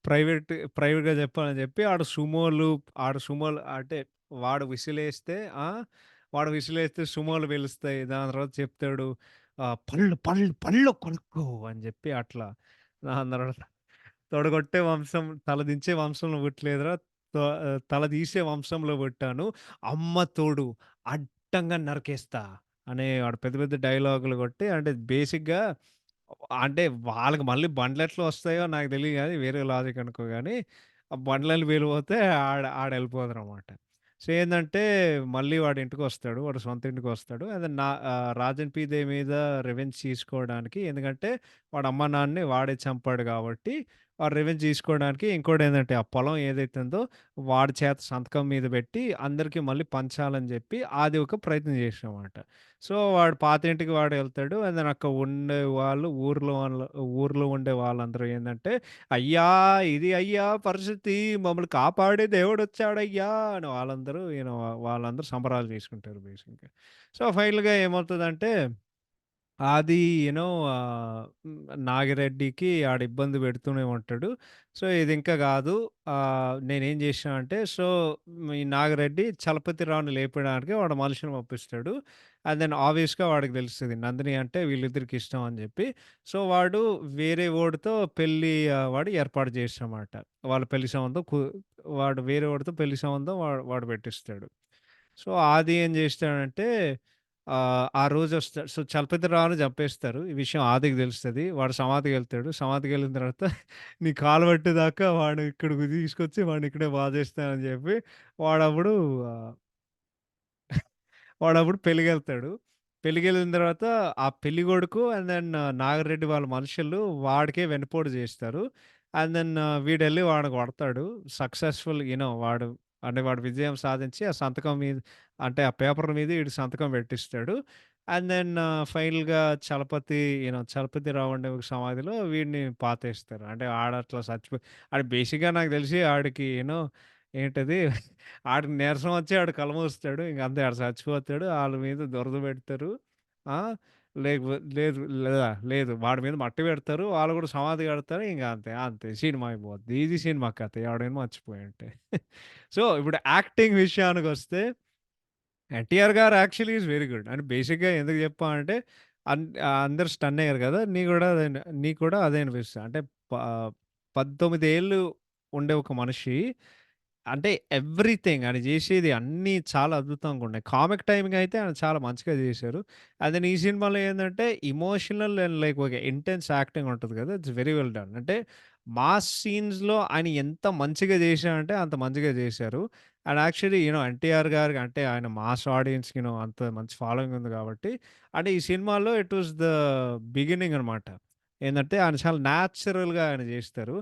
S1: ప్రైవేట్‌గా చెప్పాలని చెప్పి ఆడు సుమోలు అంటే వాడు విసిలేస్తే ఆ! వాడు విసిలేస్తే సుమోలు పిలుస్తాయి. దాని తర్వాత చెప్తాడు "పళ్ళు, పళ్ళు, పళ్ళు కొనుక్కో" అని చెప్పి అట్లా. దాని తర్వాత "తొడగొట్టే వంశం తల దించే వంశంలో పుట్టలేదురా తల తీసే వంశంలో పుట్టాను. అమ్మ తోడు అడ్డంగా నరికేస్తా" అనే వాడు పెద్ద పెద్ద డైలాగులు కొట్టి అంటే బేసిక్‌గా అంటే వాళ్ళకి మళ్ళీ బండ్లెట్లా వస్తాయో నాకు తెలీదు గానీ, వేరే లాజిక్ అనుకో గానీ, ఆ బండ్లని పేలిపోతే ఆడెళ్ళిపోతారనమాట. సో, ఏందంటే మళ్ళీ వాడి ఇంటికొస్తాడు. వాడి సొంత ఇంటికొస్తాడు. అదే రాజన్ పి దే మీద రివెంజ్ తీసుకోవడానికి ఎందుకంటే, వాడి అమ్మ, నాన్నని వాడే చంపాడు గాబట్టి, వాడు రివెంజ్ తీసుకోవడానికి ఇంకోటేందంటే, ఆ పొలం ఏదైతే ఉందో వాడి చేత సంతకం మీద పెట్టి, అందరికి మళ్ళీ పంచాలని జెప్పి, ఆది ఒక ప్రయత్నం చేసాడనమాట. సో, వాడు పాతింటికి వాడెళ్తాడు. అండ్ దెన్ అక్కడ ఉండేవాళ్ళు ఊర్లో ఉండే వాళ్ళందరూ ఏందంటే, "అయ్యా! ఇది అయ్యా పరిస్థితి. మమ్మల్ని కాపాడే దేవుడొచ్చాడయ్యా!" అని వాళ్ళందరూ సంబరాలు చేసుకుంటారు బేసిక్‌గా. సో, ఫైనల్‌గా ఏమవుతదంటే అది నాగిరెడ్డికి ఆడు ఇబ్బంది పెడుతూనే ఉంటాడు. సో, ఇదింకా గాదు. నేనేం జేశానంటే ఈ నాగిరెడ్డి చలపతిరావుని లేపడానికి వాడు మనుషుల్ని పంపిస్తాడు. అండ్ దెన్ ఆబ్వియస్‌గా వాడికి తెలుస్తది. నందిని అంటే వీళ్ళిద్దరికి ఇష్టం అని జెప్పి. సో, వాడు వేరే వోడితో వాడు ఏర్పాటు చేస్తాడన్నమాట. వాళ్ళ పెళ్లి సంబంధం వాడు వేరే వాడితో పెళ్లి సంబంధం వాడు పెట్టిస్తాడు. సో, ఆది ఏం జేస్తాడంటే ఆ రోజొస్తాడు. సో, చలపతిరావుని చంపేస్తారు. ఈ విషయం ఆదికి తెలుస్తది. వాడు సమాధికెళ్తాడు. సమాధికెళ్ళిన తర్వాత నీ కాలు పట్టేదాకా వాడు ఇక్కడికి తీసుకొచ్చి వాడిని ఇక్కడే బాధేస్తానని చెప్పి వాడప్పుడు ఆహ్ వాడప్పుడు పెళ్ళికెళ్తాడు. పెళ్ళికెళ్ళిన తర్వాత ఆ పెళ్ళికొడుకు అండ్ దెన్ నాగిరెడ్డి వాళ్ళ మనుషులు వాడికే వెన్నుపోటు జేస్తారు. అండ్ దెన్ వీడెళ్ళి వాడిని కొడతాడు. సక్సెస్‌ఫుల్ వాడు విజయం సాధించి ఆ సంతకం మీద అంటే ఆ పేపర్ మీద ఈడు సంతకం పెట్టిస్తాడు. అండ్ దెన్ ఫైనల్‌గా చలపతి రావుండే ఒక సమాధిలో వీడిని పాతేస్తారు. అంటే ఆడట్లా ఆడు బేసిక్‌గా నాకు తెలిసి ఆడికి ఏంటది ఆడికి నీరసం వచ్చి ఆడు కలమూస్తాడు. ఇంక అంతే ఆడు చచ్చిపోతాడు. ఆళ్ళ మీద దురద పెడతారు. ఆ! లేదు లేదు. వాడి మీద మట్టి పెడతారు. వాళ్ళు కూడా సమాధి కడతారు. ఇంక అంతే. అంతే సినిమా అయిపోద్ది. ఇది సినిమా కథ. ఎవడైనా మర్చిపోయుంటే. సో, ఇప్పుడు యాక్టింగ్ విషయానికొస్తే 'ఎన్టీఆర్' గారు యాక్చువల్లీ ఈస్ వెరీ గుడ్. అంటే బేసిక్‌గా ఎందుకు చెప్పా అంటే అందరూ స్టన్ అయ్యారు కదా! నీకు కూడా అదే అనిపిస్తది. అంటే ప 19 ఏళ్ళు ఉండే ఒక మనిషి అంటే ఎవ్రీథింగ్ ఆయన చేసేది అన్నీ చాలా అద్భుతంగా ఉన్నాయి. కామిక్ టైమింగ్ అయితే ఆయన చాలా మంచిగా చేశారు. అదే ఈ సినిమాలో ఏందంటే ఎమోషనల్ అండ్ లైక్ ఒక ఇంటెన్స్ యాక్టింగ్ ఉంటది కదా! It's very well done. అంటే మాస్ సీన్స్‌లో ఆయన ఎంత మంచిగా చేశారంటే అంత మంచిగా చేశారు. అండ్ యాక్చువల్లీ ఎన్టీఆర్ గారికి అంటే ఆయన మాస్ ఆడియన్స్‌కి అంత మంచి ఫాలోయింగ్ ఉంది కాబట్టి, అంటే ఈ సినిమాలో ఇట్ వాస్ ద బిగినింగ్ అనమాట. ఏందంటే ఆయన చాలా న్యాచురల్‌గా ఆయన చేస్తారు.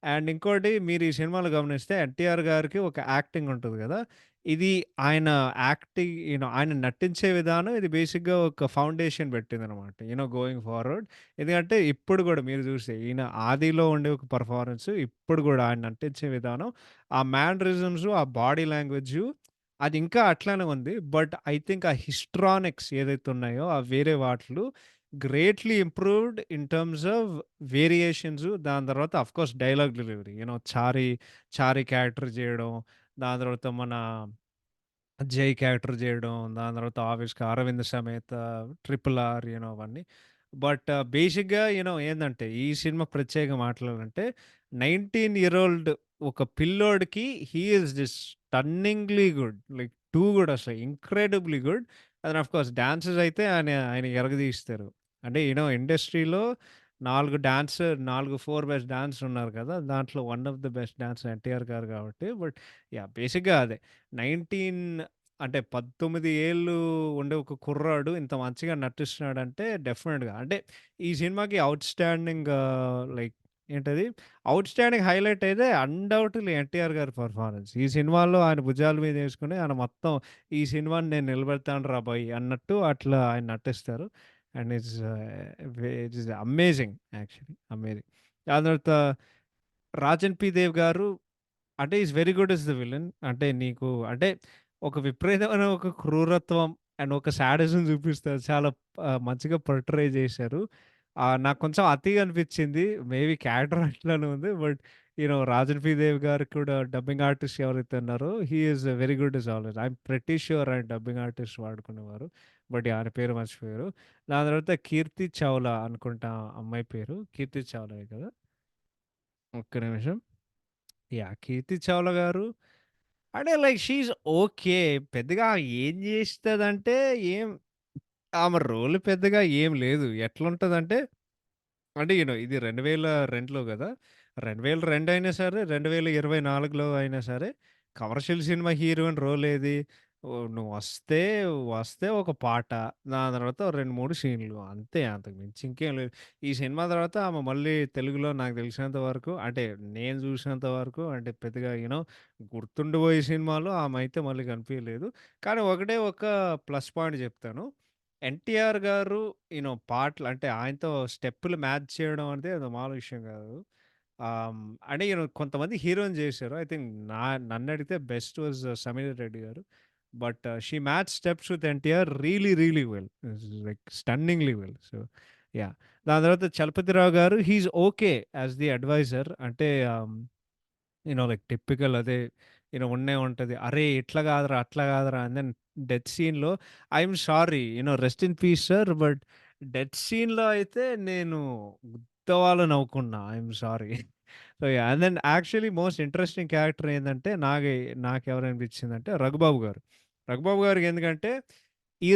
S1: అండ్ ఇంకోటి మీరు ఈ సినిమాలో గమనిస్తే ఎన్టీఆర్ గారికి ఒక యాక్టింగ్ ఉంటది గదా! ఇది ఆయన యాక్టింగ్ ఆయన నటించే విధానం ఇది బేసిక్‌గా ఒక ఫౌండేషన్ పెట్టిందనమాట. Going forward. ఎందుకంటే ఇప్పుడు గూడా మీరు చూస్తే ఈయన 'ఆదిలో' ఉండే ఒక పెర్ఫార్మన్స్ ఇప్పుడు గూడా ఆయన నటించే విధానం, ఆ మ్యానరిజమ్స్, ఆ బాడీ లాంగ్వేజు అది ఇంకా అట్లానే ఉంది. బట్ ఐ థింక్ ఆ హిస్ట్రానిక్స్ ఏదైతే ఉన్నాయో ఆ వేరే వాటిలో greatly improved in terms of variations. దాని తర్వాత ఆఫ్‌కోర్స్ డైలాగ్ డెలివరీ. 'చారి' క్యారెక్టర్ జేయడం. దాని తర్వాత మన 'జై' క్యారెక్టర్ జేయడం. దాని తర్వాత ఆబ్వియస్‌గా 'అరవింద్ సమేత', 'ట్రిపుల్ ఆర్' అవన్నీ. బట్ బేసిక్‌గా ఏందంటే ఈ సినిమా ప్రత్యేకంగా మాట్లాడాలంటే 19 ఇయర్ ఓల్డ్ ఒక పిల్లోడికి he is just stunningly good. Like too good అసలు incredibly good. And of course dances అయితే ఆయన ఎరగదీస్తారు. అంటే ఇండస్ట్రీలో 4 4 బెస్ట్ డాన్సర్ ఉన్నారు కదా! దాంట్లో one of the best dancer NTR గారు కాబట్టి బట్ యాహ్! బేసిక్‌గా అదే. 19 అంటే 19 ఏళ్ళు ఉండే ఒక కుర్రాడు ఇంత మంచిగా నటిస్తున్నాడంటే డెఫినిట్‌గా అంటే ఈ సినిమాకి ఔట్‌స్టాండింగ్ లైక్ ఏంటది? ఔట్‌స్టాండింగ్ హైలైట్ అయితే అన్‌డౌటెడ్‌లీ ఎన్టీఆర్ గారి పెర్ఫార్మన్స్. ఈ సినిమాలో ఆయన భుజాల మీద ఏసుకొని ఆయన మొత్తం ఈ సినిమాని నేను నిలబెడతానురా బాయ్! అన్నట్టు అట్లా ఆయన నటిస్తారు. And it's amazing actually. Amazing. దాని తర్వాత 'రాజన్ పి. దేవ్' గారు అంటే is very good as the villain. అంటే నీకు అంటే ఒక విపరీతమైన ఒక క్రూరత్వం అండ్ ఒక సాడిజం చూపిస్తారు. చాలా మంచిగా పోర్ట్రే చేశారు. నాకు కొంచెం అతిగా అనిపించింది. మేబీ క్యారెక్టర్ అట్లనే ఉంది. బట్ 'రాజన్ పి దేవ్' గారికి కూడా డబ్బింగ్ ఆర్టిస్ట్ ఎవరైతే ఉన్నారో he is very good as always. I'm pretty sure ఆయన డబ్బింగ్ ఆర్టిస్ట్ వాడుకునేవారు. బట్ ఆయన పేరు మర్చిపోయారు. దాని తర్వాత 'కీర్తి చావ్లా' అనుకుంటా అమ్మాయి పేరు. 'కీర్తి చావ్లానే' కదా! ఒక్క నిమిషం. యాహ్! 'కీర్తి చావ్లా' గారు అంటే లైక్ షీ ఈస్ ఓకే. పెద్దగా ఏం జేస్తదంటే ఏం ఆమె రోల్ పెద్దగా ఏం లేదు. ఎట్లుంటదంటే అంటే ఇది 2002లో గదా! 2002 అయినా సరే, 2024లో అయినా సరే, కమర్షియల్ సినిమా హీరోయిన్ రోల్ ఏది? నువ్వొస్తే, వస్తే ఒక పాట, దాని తర్వాత ఓ 2, 3 సీన్‌లు అంతే. అంతకు మించి ఇంకేం లేదు. ఈ సినిమా తర్వాత ఆమె మళ్ళీ తెలుగులో నాకు తెలిసినంత వరకు అంటే నేను చూసినంత వరకు అంటే పెద్దగా గుర్తుండిపోయే సినిమాలో ఆమె అయితే మళ్ళీ కనిపియలేదు. కానీ ఒకటే ఒక ప్లస్ పాయింట్ జెప్తాను. ఎన్టీఆర్ గారు పాటలు అంటే ఆయనతో స్టెప్పులు మ్యాచ్ చేయడం అంటే అది మామూలు విషయం గాదు. అంటే కొంతమంది హీరోయిన్ జేశారు. ఐ థింక్ నన్నడిగితే బెస్ట్ వాస్ సమీర రెడ్డి గారు. But she match steps with NTR really, really well. Like stunningly well. So, yeah! దాని తర్వాత చలపతిరావు గారు he is okay as the advisor. అంటే లైక్ టిపికల్ అదే ఉన్నే ఉంటది. "అరే! ఇట్లా గాదురా, అట్లా గాదురా" అండ్ దెన్ డెత్ సీన్‌లో I'm sorry rest in peace sir. But death సీన్‌లో అయితే నేను ఉత్తవాలు నవ్వుకున్నా. I'm sorry. So, yeah! And then actually most interesting character ఏందంటే నాకెవరనిపించిందంటే 'రఘుబాబు' గారు. 'రఘుబాబు' గారికి ఎందుకంటే ఈ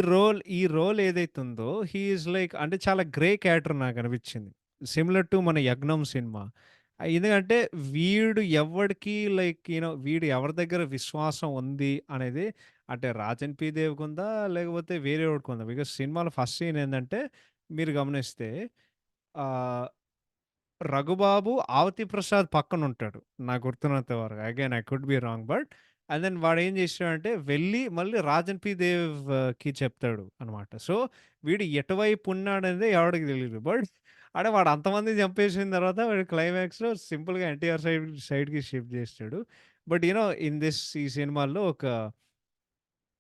S1: రోల్ ఏదైతే ఉందో హి ఈస్ లైక్ అంటే చాలా గ్రే క్యారెక్టర్ నాకనిపించింది. సిమిలర్ టు మన 'యజ్ఞం' సినిమా. ఎందుకంటే వీడు ఎవ్వడికి లైక్ వీడు ఎవరి దగ్గర విశ్వాసం ఉంది అనేది అంటే 'రాజన్ పి దేవ్‌కుందా? లేకపోతే వేరేవాడికుందా? బికాజ్ సినిమాలో ఫస్ట్ సీన్ ఏందంటే మీరు గమనిస్తే ఆహ్, 'రఘుబాబు' 'ఆవతి ప్రసాద్' పక్కనుంటాడు. నాకు గుర్తున్నంత వరకు. Again I could be wrong. But and then వాడేం చేసాడంటే వెళ్లి మళ్ళీ 'రాజన్ పి దేవ్‌కి' చెప్తాడు అనమాట. సో, వీడు ఎటువైపు ఉన్నాడనేది ఎవడికి తెలీదు. బట్ అంటే వాడు అంతమందిని చంపేసిన తర్వాత వాడు క్లైమాక్స్‌లో సింపుల్‌గా ఎన్టీఆర్ సైడ్‌కి షిఫ్ట్ చేస్తాడు. బట్ ఈ సినిమాల్లో ఒక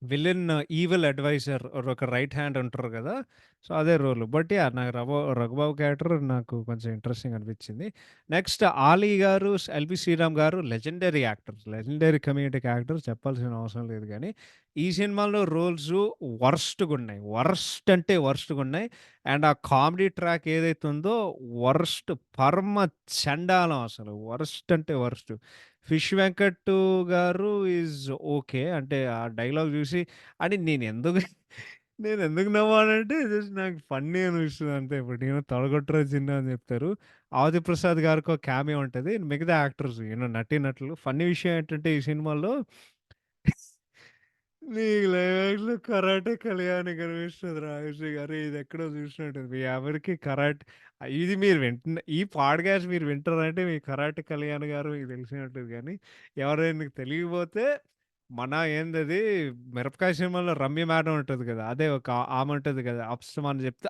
S1: విలన్ ఈవిల్ అడ్వైజర్ ఒక రైట్ హ్యాండ్ ఉంటారు కదా! సో, అదే రోల్. But yeah! నాకు 'రఘుబాబు' క్యారెక్టర్ నాకు కొంచెం ఇంట్రెస్టింగ్ అనిపించింది. నెక్స్ట్ 'ఆలీ' గారు, 'ఎల్‌బి శ్రీరామ్' గారు legendary actors. Legendary comedic actor చెప్పాల్సిన అవసరం లేదు గానీ, ఈ సినిమాలో రోల్స్ వరస్ట్‌గున్నాయి. వరస్ట్ అంటే వరస్ట్‌గున్నాయి. అండ్ ఆ కామెడీ ట్రాక్ ఏదైతే ఉందో వరస్ట్ పరమ చెండాలం అసలు. వరస్ట్ అంటే వరస్ట్. 'ఫిష్ వెంకట్' గారు ఈజ్ ఓకే. అంటే ఆ డైలాగ్ జూసి అని నేనెందుకు నవ్వానంటే జస్ట్ నాకు ఫన్నీ అనిపిస్తది అంతే. ఇప్పుడు నేను 'తొడగొట్టురా చిన్న' అని జెప్తారు. 'ఆది ప్రసాద్' గారికి ఒక క్యామియో ఉంటది. మిగతా యాక్టర్స్ నటీనటులు. ఫన్నీ విషయం ఏంటంటే ఈ సినిమాలో నీకు క్లైమాక్స్‌లో కరాటే కళ్యాణి కనిపిస్తది రాజశ్రీ గారు. ఇదెక్కడో చూసినట్టుంది. మీ ఎవరికీ ఇది మీరు ఈ పాడ్‌కాస్ట్ మీరు వింటున్నారంటే మీ కరాటే కళ్యాణ్ గారు మీకు తెలిసే ఉంటది గానీ, ఎవరైనా మీకు తెలియకపోతే మన ఏందది 'మిరపకాయ' సినిమాలో రమ్య మేడమ్ ఉంటది కదా! అదే ఆమె ఉంటది కదా! అప్సమాని చెప్తే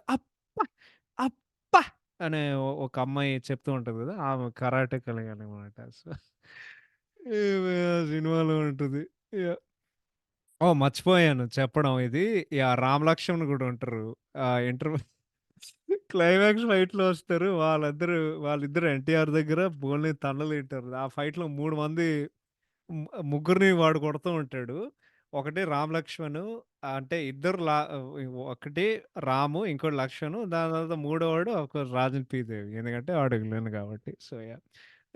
S1: అప్ప అనే ఒక అమ్మాయి చెప్తూ ఉంటది కదా! ఆమె కరాటే కళ్యాణి అన్నమాట. సో, ఈమె ఆ సినిమాలో ఉంటది. యాహ్! ఓహ్! మర్చిపోయాను చెప్పడం ఇది. యాహ్! 'రామ్ లక్ష్మణ్' గూడా ఉంటారు. క్లైమాక్స్ ఫైట్‌లో వస్తారు. వాళ్ళిద్దరు ఎన్టీఆర్ దగ్గర బోలెని తన్నులు తింటారు. ఆ ఫైట్‌లో 3 మంది ముగ్గురిని వాడు కొడుతూ ఉంటాడు. ఒకటి 'రామ్ లక్ష్మణ్' అంటే ఇద్దరు ఒకటి రాము, ఇంకోటి లక్ష్మణు. దాని తర్వాత మూడోవాడు ఆఫ్‌కోర్స్ 'రాజన్ పి దేవి.' ఎందుకంటే వాడు విలన్ కాబట్టి. So, yeah!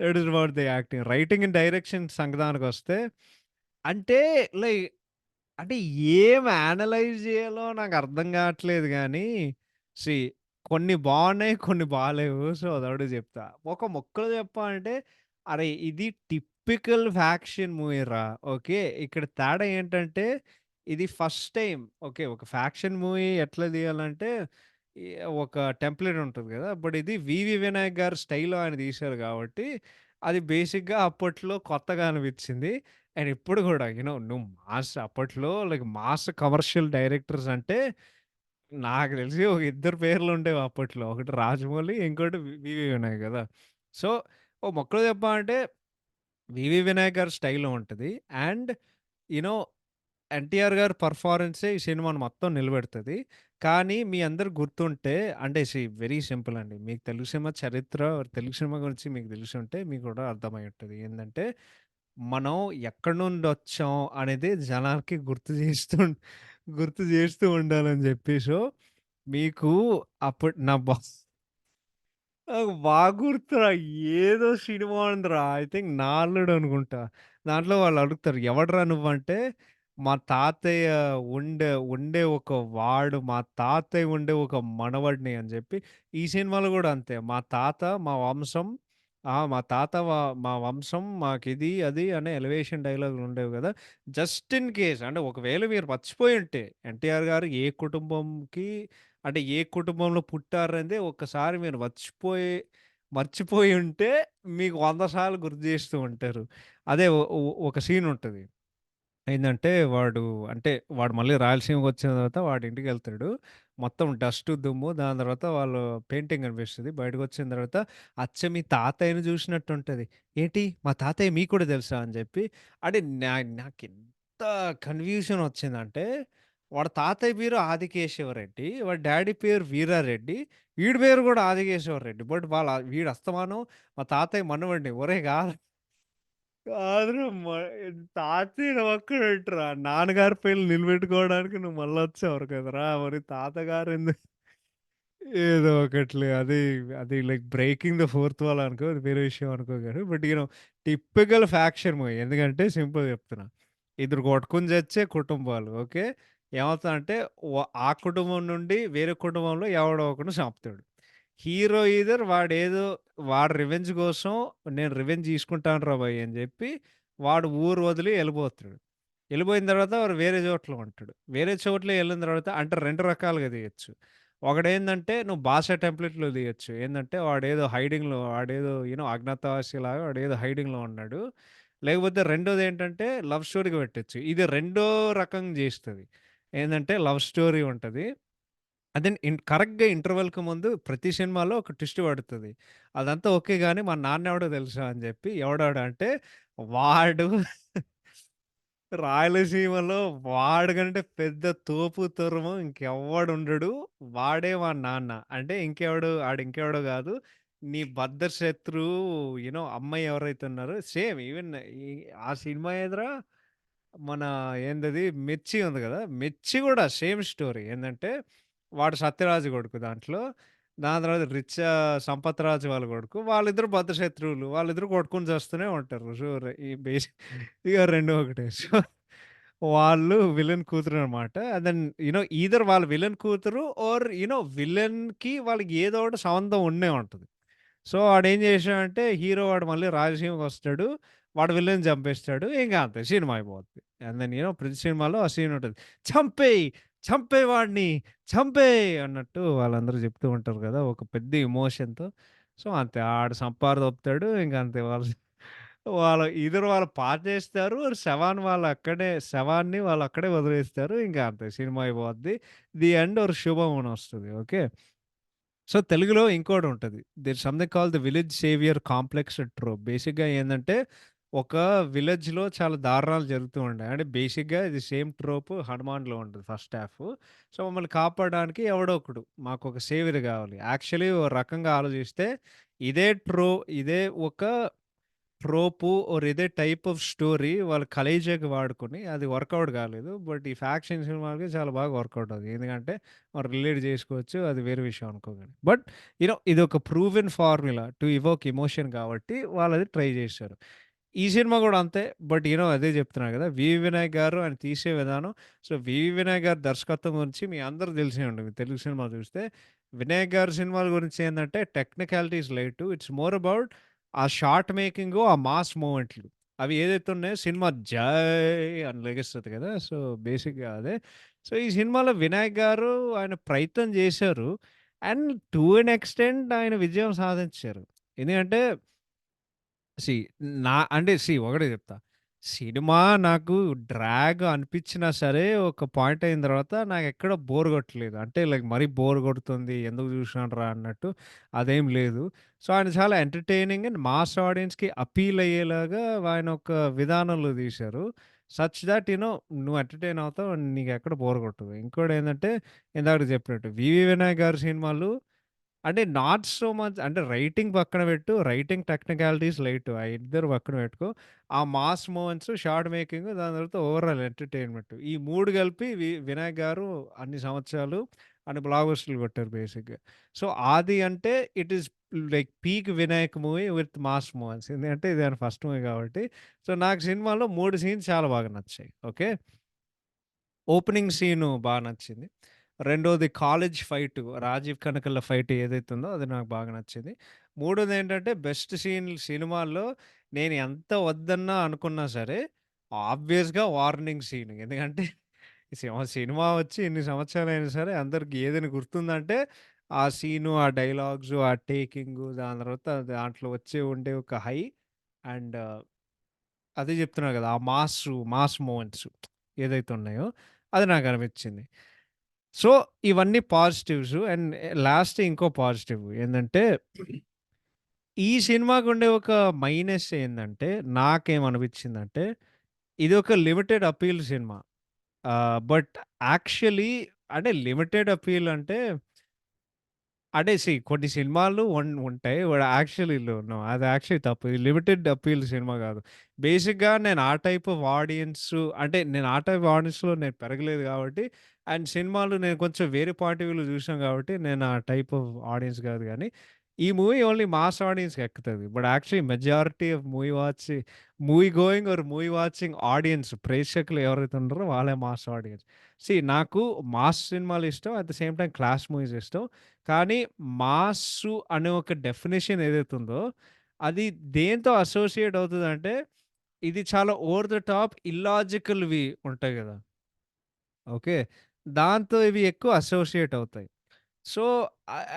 S1: That is about the acting. Writing and direction సంగతానికొస్తే అంటే లై అంటే ఏం అనలైజ్ జేయాలో నాకర్థం గాట్లేదు గానీ, సీ కొన్ని బావున్నాయి, కొన్ని బాలేవు. సో, అదొకటి జెప్తా. ఒక ముక్కలో చెప్పాలంటే, అరే! ఇది టిపికల్ ఫ్యాక్షన్ మూవీరా. ఓకే. ఇక్కడ తేడా ఏంటంటే, ఇది ఫస్ట్ టైమ్ ఓకే. ఒక ఫ్యాక్షన్ మూవీ ఎట్లా తీయాలంటే, ఈ ఒక టెంప్లేట్ ఉంటది గదా! బట్ ఇది 'వివి వినాయక్' గారి స్టైల్‌లో ఆయన తీశారు గాబట్టి, అది బేసిక్‌గా అప్పట్లో కొత్తగా అనిపిచ్చింది. అండ్ ఇప్పుడు గూడా నువ్వు అప్పట్లో లైక్ మాస్ కమర్షియల్ డైరెక్టర్స్ అంటే నాకు తెలిసి ఒక ఇద్దరు పేర్లుండేవి అప్పట్లో. ఒకటి 'రాజమౌళి' ఇంకోటి 'వివి వినాయక్' గదా! సో, ఓ మొక్కలో చెప్పాలంటే 'వివి వినాయక్' గారి స్టైల్‌లో ఉంటది. అండ్ యూ నో 'ఎన్టీఆర్' గారి పెర్ఫార్మన్సే ఈ సినిమాను మొత్తం నిలబెడతది. కానీ మీ అందరికి గుర్తుంటే అంటే వెరీ సింపుల్ అండి. మీకు తెలుగు సినిమా చరిత్ర, తెలుగు సినిమా గురించి మీకు తెలిసుంటే మీకు కూడా అర్థమై ఉంటది. ఏందంటే మనం ఎక్కడి నుండొచ్చాం అనేది జనాలకి గుర్తు చేస్తూ ఉండాలని జెప్పేసో, మీకు అప్పుడు నాకు బాగా గుర్తురా ఏదో సినిమా ఉందిరా. ఐ థింక్ 'నా అల్లుడు' అనుకుంటా. దాంట్లో వాళ్ళు అడుగుతారు, "ఎవడ్రా నువ్వంటే?" మా తాతయ్య ఉండే ఒక మా తాతయ్య ఉండే ఒక మనవడిని అని జెప్పి, ఈ సినిమాలో గూడా అంతే. మా వంశం మా తాత మా వంశం మాకిది, అది అనే ఎలివేషన్ డైలాగులుండేవి గదా! జస్ట్ ఇన్ కేస్ అంటే ఒకవేళ మీరు మర్చిపోయుంటే ఎన్టీఆర్ గారు ఏ కుటుంబంలో పుట్టారనేది ఒక్కసారి మీరు మర్చిపోయుంటే మీకు 100 సార్లు గుర్తు జేస్తూ ఉంటారు. అదే ఒ ఒ ఒక సీనుంటది. ఏందంటే వాడు మళ్ళీ రాయలసీమకొచ్చిన తర్వాత వాడి ఇంటికెళ్తాడు. మొత్తం డస్టు, దుమ్ము దాని తర్వాత వాళ్ళు పెయింటింగ్ కనిపిస్తది. బయటకొచ్చిన తర్వాత అచ్చం మీ తాతయ్యని జూసినట్టుంటది. "ఏంటి మా తాతయ్య మీకు కూడా తెలుసా?" అని జెప్పి అంటే నాకెంత కన్‌ఫ్యూజన్ ఒచ్చిందంటే వాడి తాతయ్య పేరు ఆదికేశవరెడ్డి. వాడి డ్యాడీ పేరు వీరారెడ్డి. వీడి పేరు గూడా ఆదికేశవరెడ్డి. బట్ వీడు అస్తమానం మా తాతయ్య మనవడిని. ఒరేయ్ కాదు కాదురా! తాతయ్య ఒక్కడేంట్రా? నాన్నగారి పేర్లు నిలబెట్టుకోవడానికి నువ్వు మళ్ళొచ్చావు కదరా! మరి తాతగారు ఏదో ఒకట్లే. అది like breaking the fourth wall అనుకో. అది వేరే విషయం అనుకో గాని. But typical faction movie. ఎందుకంటే సింపుల్‌గా చెప్తున్నా. ఇద్దరు కొట్టుకొని చచ్చే కుటుంబాలు. ఓకే. ఏమవుతదంటే ఆ కుటుంబం నుండి వేరే కుటుంబంలో ఎవడో ఒకడిని చంపుతాడు. హీరో వాడు రివెంజ్ కోసం నేను రివెంజ్ తీసుకుంటానురా బయ్! అని జెప్పి వాడు ఊరు వదిలి ఎళ్ళిపోతాడు. ఎళ్ళిపోయిన తర్వాత వాడు వేరే చోట్ల ఉంటాడు. వేరే చోట్ల ఎళ్ళిన తర్వాత అంటే 2 రకాలుగా తీయొచ్చు. ఒకడేందంటే నువ్వు భాష టెంప్లేట్‌లో తీయొచ్చు. ఏందంటే వాడేదో అజ్ఞాతవాసిలాగా వాడేదో హైడింగ్‌లో ఉన్నాడు. లేకపోతే రెండోదేంటంటే లవ్ స్టోరీగా పెట్టొచ్చు. ఇది రెండో రకంగా జేస్తది. ఏందంటే లవ్ స్టోరీ ఉంటది. దెన్ కరెక్ట్‌గా ఇంటర్వల్‌కి ముందు ప్రతి సినిమాలో ఒక ట్విస్ట్ పడతది. అదంతా ఓకే గాని మా నాన్నెవడో తెలుసా అని జెప్పి ఎవడాడు అంటే వాడు రాయలసీమలో వాడికంటే పెద్ద తోపు తురుము ఇంకెవ్వడుండడు. వాడే వాడి నాన్న. అంటే ఆడింకెవడో గాదు. నీ బద్ధ శత్రువు అమ్మాయి ఎవరైతే ఉన్నారో సేమ్ ఈవెన్ ఈ ఆ సినిమా ఎదురా మన ఏందది 'మిర్చి' ఉంది గదా! 'మిర్చి' గూడా సేమ్ స్టోరీ. ఏందంటే వాడు సత్యరాజు కొడుకు దాంట్లో. దాని తర్వాత 'సంపత్ రాజు' వాళ్ళ కొడుకు. వాళ్ళిద్దరు బద్ధ శత్రువులు. వాళ్ళిద్దరు కొట్టుకొని చస్తూనే ఉంటారు. షూర్ ఈ ఇగ 2 ఒకటే. సో, వాళ్ళు విలన్ కూతురనమాట. దెన్ ఈదర్ వాళ్ళ విలన్ కూతురు ఆర్ విలన్‌కి వాళ్ళకి ఏదో ఒకటి సంబంధం ఉండే ఉంటది. సో, వాడేం చేసాడంటే హీరో వాడు మళ్ళీ రాయలసీమకొస్తాడు. వాడు విలన్ని చంపేస్తాడు. ఇంక అంతే సినిమా అయిపోద్ది. అండ్ దెన్ ప్రతి సినిమాలో ఆ సీన్ ఉంటది. చంపేయి! చంపేయి వాడిని! చంపేయి! అన్నట్టు వాళ్ళందరూ చెప్తూ ఉంటారు కదా! ఒక పెద్ద ఎమోషన్‌తో. సో, అంతే ఆడు సంపాదొప్పుతాడు. ఇంక అంతే వాళ్ళు పాతేస్తారు. శవాన్ని వాళ్ళక్కడే వదిలేస్తారు. ఇంక అంతే సినిమా అయిపోద్ది. ది ఎండ్ ఆర్ శుభం అనొస్తది. ఓకే. సో, తెలుగులో ఇంకోటుంటది. There something called the village saviour complex trope. బేసిక్‌గా ఏందంటే, ఒక విలేజ్‌లో చాలా దారుణాలు జరుగుతూ ఉంటాయి. అంటే బేసిక్‌గా ఇది సేమ్ ట్రోప్ 'హనుమాన్‌లో' ఉంటది ఫస్ట్ హాఫు. సో, మమ్మల్ని కాపాడడానికి ఎవడో ఒకడు మాకొక సేవియర్ గావాలి. యాక్చువల్లీ ఓ రకంగా ఆలోచిస్తే ఇదే ట్రో ఇదే ఒక ట్రోపు ఆర్ ఇదే టైప్ ఆఫ్ స్టోరీ వాళ్ళు కలేజాకి వాడుకొని అది వర్కౌట్ కాలేదు. బట్ ఈ ఫ్యాక్షన్ సినిమాలకి చాలా బాగా వర్కౌట్ అవుతుంది. ఎందుకంటే మనం రిలేట్ చేసుకోవచ్చు. అది వేరే విషయం అనుకోగాని. బట్ ఇదొక proven formula to evoke emotion కాబట్టి వాళ్ళది ట్రై చేశారు. ఈ సినిమా గూడా అంతే. బట్ అదే చెప్తున్నా గదా! 'వివి వినాయక్' గారు ఆయన తీసే విధానం సో, 'వివి వినాయక్' గారి దర్శకత్వం గురించి మీ అందరికి తెలిసే ఉంటది. తెలుగు సినిమా చూస్తే. వినాయక్ గారి సినిమాల గురించి ఏందంటే technicalities light. It's more about ఆ షాట్ మేకింగు, ఆ మాస్ మూవ్‌మెంట్లు. అవి ఏదైతే ఉన్నాయో సినిమా అని లెగిస్తది గదా! సో, బేసిక్‌గా అదే. సో, ఈ సినిమాలో వినాయక్ గారు ఆయన ప్రయత్నం చేశారు. అండ్ టు ఎన్ ఎక్స్‌టెంట్ ఆయన విజయం సాధించారు. ఎందుకంటే సీ ఒకటే చెప్తా. సినిమా నాకు డ్రాగ్ అనిపించినా సరే, ఒక పాయింట్ అయిన తర్వాత నాకెక్కడ బోర్ కొట్టలేదు. అంటే లైక్ మరీ బోర్ కొడుతుంది. ఎందుకు చూసినానురా అన్నట్టు అదేం లేదు. సో, ఆయన చాలా ఎంటర్‌టైనింగ్ అండ్ మాస్ ఆడియన్స్‌కి అపీల్ అయ్యేలాగా ఆయన ఒక విధానంలో తీశారు. సచ్ థట్ నువ్వు ఎంటర్‌టైన్ అవుతావు. అండ్ నీకెక్కడ బోర్ కొట్టదు. ఇంకోటేందంటే ఇందాకడ చెప్పినట్టు 'వివి వినాయక్' గారి సినిమాలు అంటే నాట్ సో మచ్ అంటే రైటింగ్ పక్కన పెట్టు. Writing technicalities light. ఆ ఇద్దరు పక్కన పెట్టుకో. ఆ మాస్ మూవ్‌మెంట్స్, షార్ట్ మేకింగ్ దాని తర్వాత ఓవరాల్ ఎంటర్‌టైన్‌మెంట్. ఈ 3 కలిపి వినాయక్ గారు అన్ని సంవత్సరాలు అన్ని బ్లాక్ బస్టర్‌లు కొట్టారు బేసిక్‌గా. సో, 'ఆది' అంటే it is like peak Vinayak movie with mass movements. ఎందుకంటే ఇది ఆయన ఫస్ట్ మూవీ కాబట్టి. సో, నాకు సినిమాలో 3 సీన్స్ చాలా బాగా నచ్చాయి. ఓకే. ఓపెనింగ్ సీను బా నచ్చింది. రెండోది college fight 'Rajeev Kanakala' fight ఏదైతే ఉందో అది నాకు బాగా నచ్చింది. మూడోదేంటంటే బెస్ట్ సీన్ సినిమాల్లో నేను ఎంత వద్దన్నా అనుకున్నా సరే, ఆబ్వియస్‌గా వార్నింగ్ సీన్. ఎందుకంటే సినిమా వచ్చి ఇన్ని సంవత్సరాలైనా సరే అందరికి ఏదైనా గుర్తుందంటే ఆ సీను, ఆ డైలాగ్సు, ఆ టేకింగు దాని తర్వాత దాంట్లో ఉండే ఒక హై అండ్ అదే చెప్తున్నా కదా! ఆ మాస్ మూమెంట్స్ ఏదైతే ఉన్నాయో అది నాకనిపించింది. సో, ఇవన్నీ పాజిటివ్స్ అండ్ లాస్ట్ ఇంకో పాజిటివ్ ఏందంటే, ఈ సినిమాకుండే ఒక మైనస్ ఏందంటే, నాకేమనిపించిందంటే, ఇదొక limited appeal cinema. But actually అంటే లిమిటెడ్ అపీల్ అంటే కొన్ని సినిమాలు ఉంటాయి. వాడు యాక్చువల్‌లో నో. అది యాక్చువల్లీ తప్పు. ఇది లిమిటెడ్ అపీల్ సినిమా గాదు. బేసిక్‌గా నేను ఆ టైప్ ఆఫ్ ఆడియన్స్ అంటే నేను ఆ టైప్ ఆడియన్స్‌లో నేను పెరగలేదు గాబట్టి, అండ్ సినిమాలు నేను కొంచెం వేరే పాయింట్ ఆఫ్ వ్యూలో చూసాను గాబట్టి, నేను ఆ టైప్ ఆఫ్ ఆడియన్స్ గాదు గానీ, ఈ మూవీ ఓన్లీ మాస్ ఆడియన్స్‌కి ఎక్కుతది. But actually majority of movie going or movie watching audience ప్రేక్షకులు ఎవరైతే ఉన్నారో వాళ్ళే మాస్ ఆడియన్స్. నాకు మాస్ సినిమాలు ఇష్టం. At the same time class movies ఇష్టం. కానీ మాస్సు అనే ఒక డెఫినిషన్ ఏదైతే ఉందో, అది దేనితో అసోసియేట్ అవుతదంటే, ఇది చాలా ఓవర్ ద టాప్ ఇల్లాజికల్‌వి ఉంటాయి గదా! ఓకే. దాంతో ఇవి ఎక్కువ అసోసియేట్ అవుతాయి. సో,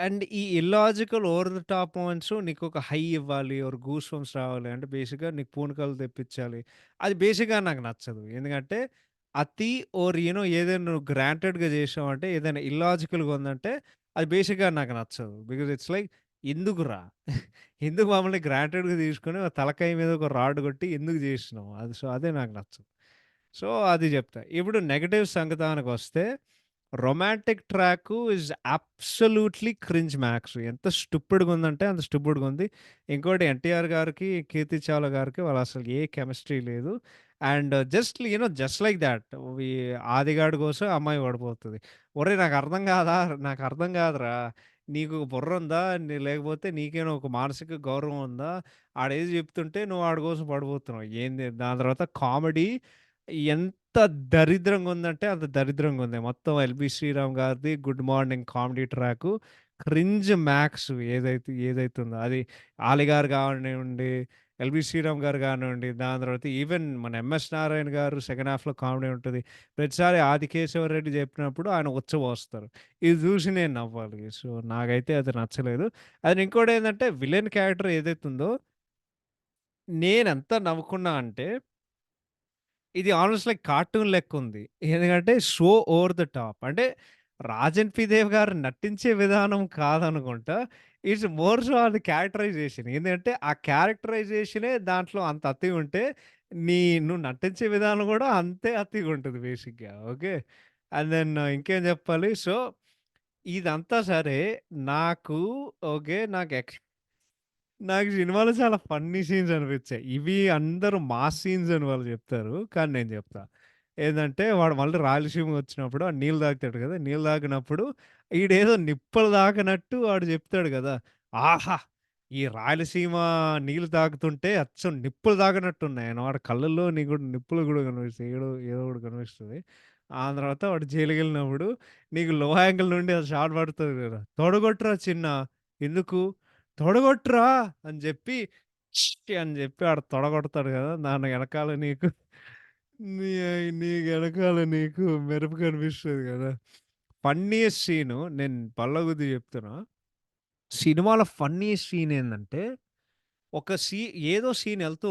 S1: అండ్ ఈ illogical over the top moments నీకొక హై ఇవ్వాలి ఆర్ గూస్ బంప్స్ రావాలి అంటే బేసిక్‌గా నీకు పూనకాలు తెప్పించాలి. అది బేసిక్‌గా నాకు నచ్చదు. ఎందుకంటే అతి ఆర్ ఏదైనా నువ్వు గ్రాంటెడ్‌గా చేసావంటే ఏదైనా ఇల్లాజికల్‌గా ఉందంటే అది బేసిక్‌గా నాకు నచ్చదు. బికాజ్ ఇట్స్ లైక్ ఎందుకురా? ఎందుకు మమ్మల్ని గ్రాంటెడ్‌గా తీసుకొని తలకాయ మీద ఒక రాడ్ కొట్టి ఎందుకు చేసినావు? అదే నాకు నచ్చదు. సో, అది జెప్తా. ఇప్పుడు నెగెటివ్ సంగతానికొస్తే romantic track is absolutely cringe max. ఎంత స్టూపిడ్‌గుందంటే అంత స్టూపిడ్‌గుంది. ఇంకోటి 'ఎన్టీఆర్' గారికి, 'కీర్తి చావ్లా' గారికి వాళ్ళసలు ఏ కెమిస్ట్రీ లేదు. And just just like thought ఈ 'ఆదిగాడు' కోసం అమ్మాయి పడిపోతది. ఒరేయ్! నాకర్థం కాదా? నాకర్థం కాదురా! నీకు బుర్రుందా? లేకపోతే నీకేమైనా ఒక మానసిక గౌరవం ఉందా? ఆడేదో చెప్తుంటే నువ్వు ఆడి కోసం పడిపోతున్నావు. ఏంది దాని తర్వాత కామెడీ ఎంత దరిద్రంగుందంటే అంత దరిద్రంగుంది. మొత్తం 'ఎల్‌బి శ్రీరామ్' గారిది 'good morning' comedy track cringe max ఏదైతుందో అది 'ఆలి' గారు కానివ్వండి, 'ఎల్‌బి శ్రీరామ్' గారు కానివ్వండి, దాని తర్వాత ఈవెన్ మన 'ఎంఎస్ నారాయణ' గారు సెకండ్ హాఫ్‌లో కామెడీ ఉంటది. ప్రతిసారి 'ఆదికేశవ రెడ్డి' చెప్పినప్పుడు ఆయన ఉచ్చబోస్తారు. ఇది చూసి నేను నవ్వాలి. సో, నాకైతే అది నచ్చలేదు. అండ్ ఇంకోటేంటంటే విలన్ క్యారెక్టర్ ఏదైతుందో నేనెంత నవ్వుకున్నా అంటే ఇది ఆల్‌మోస్ట్ లైక్ కార్టూన్ లెక్కుంది. ఎందుకంటే సో ఓవర్ ద టాప్. అంటే 'రాజన్ పి. దేవ్' గారు నటించే విధానం కాదనుకుంటా. It's more so on the characterisation. ఏందంటే ఆ క్యారెక్టరైజేషనే దాంట్లో అంత అతిగుంటే, నువ్వు నటించే విధానం గూడా అంతే అతిగుంటది బేసిక్‌గా. ఓకే. అండ్ దెన్ ఇంకేం జెప్పాలి. సో, ఇదంతా సరే నాకు ఓకే. నాకు సినిమాలో చాలా ఫన్నీ సీన్స్ అనిపించాయి. ఇవి అందరూ మాస్ సీన్స్ అని వాళ్ళు చెప్తారు. కానీ నేను చెప్తా. ఏందంటే వాడు మళ్ళీ రాయలసీమకొచ్చినప్పుడు ఆడు నీళ్ళు తాగుతాడు కదా! నీళ్ళు తాగినప్పుడు ఈడేదో నిప్పులు తాగనట్టు వాడు చెప్తాడు కదా! ఆహా! ఈ రాయలసీమ నీళ్ళు తాగుతుంటే అచ్చం నిప్పులు తాగనట్టున్నాయి. వాడి కళ్ళల్లో నీకు కూడా నిప్పులు కూడా కనిపిస్తాయి. ఏదో ఒకటి కనిపిస్తది. ఆ తర్వాత వాడు జైలుకెళ్ళినప్పుడు నీకు లో యాంగిల్ నుండి అది షాట్ పడతది కదా! "తొడగొట్టురా చిన్న" ఎందుకు? తొడగొట్టురా అని జెప్పి, అని జెప్పి ఆడు తొడగొడతాడు గదా! దాని ఎనకాల నీకు నీకు ఎనకాల మెరుపు కనిపిస్తది గదా! ఫన్నీయెస్ట్ సీను నేను బల్లగుద్ది జెప్తున్నా. సినిమాలో ఫన్నీయెస్ట్ సీన్ ఏందంటే, ఒక సీ ఏదో సీన్ ఎళ్తూ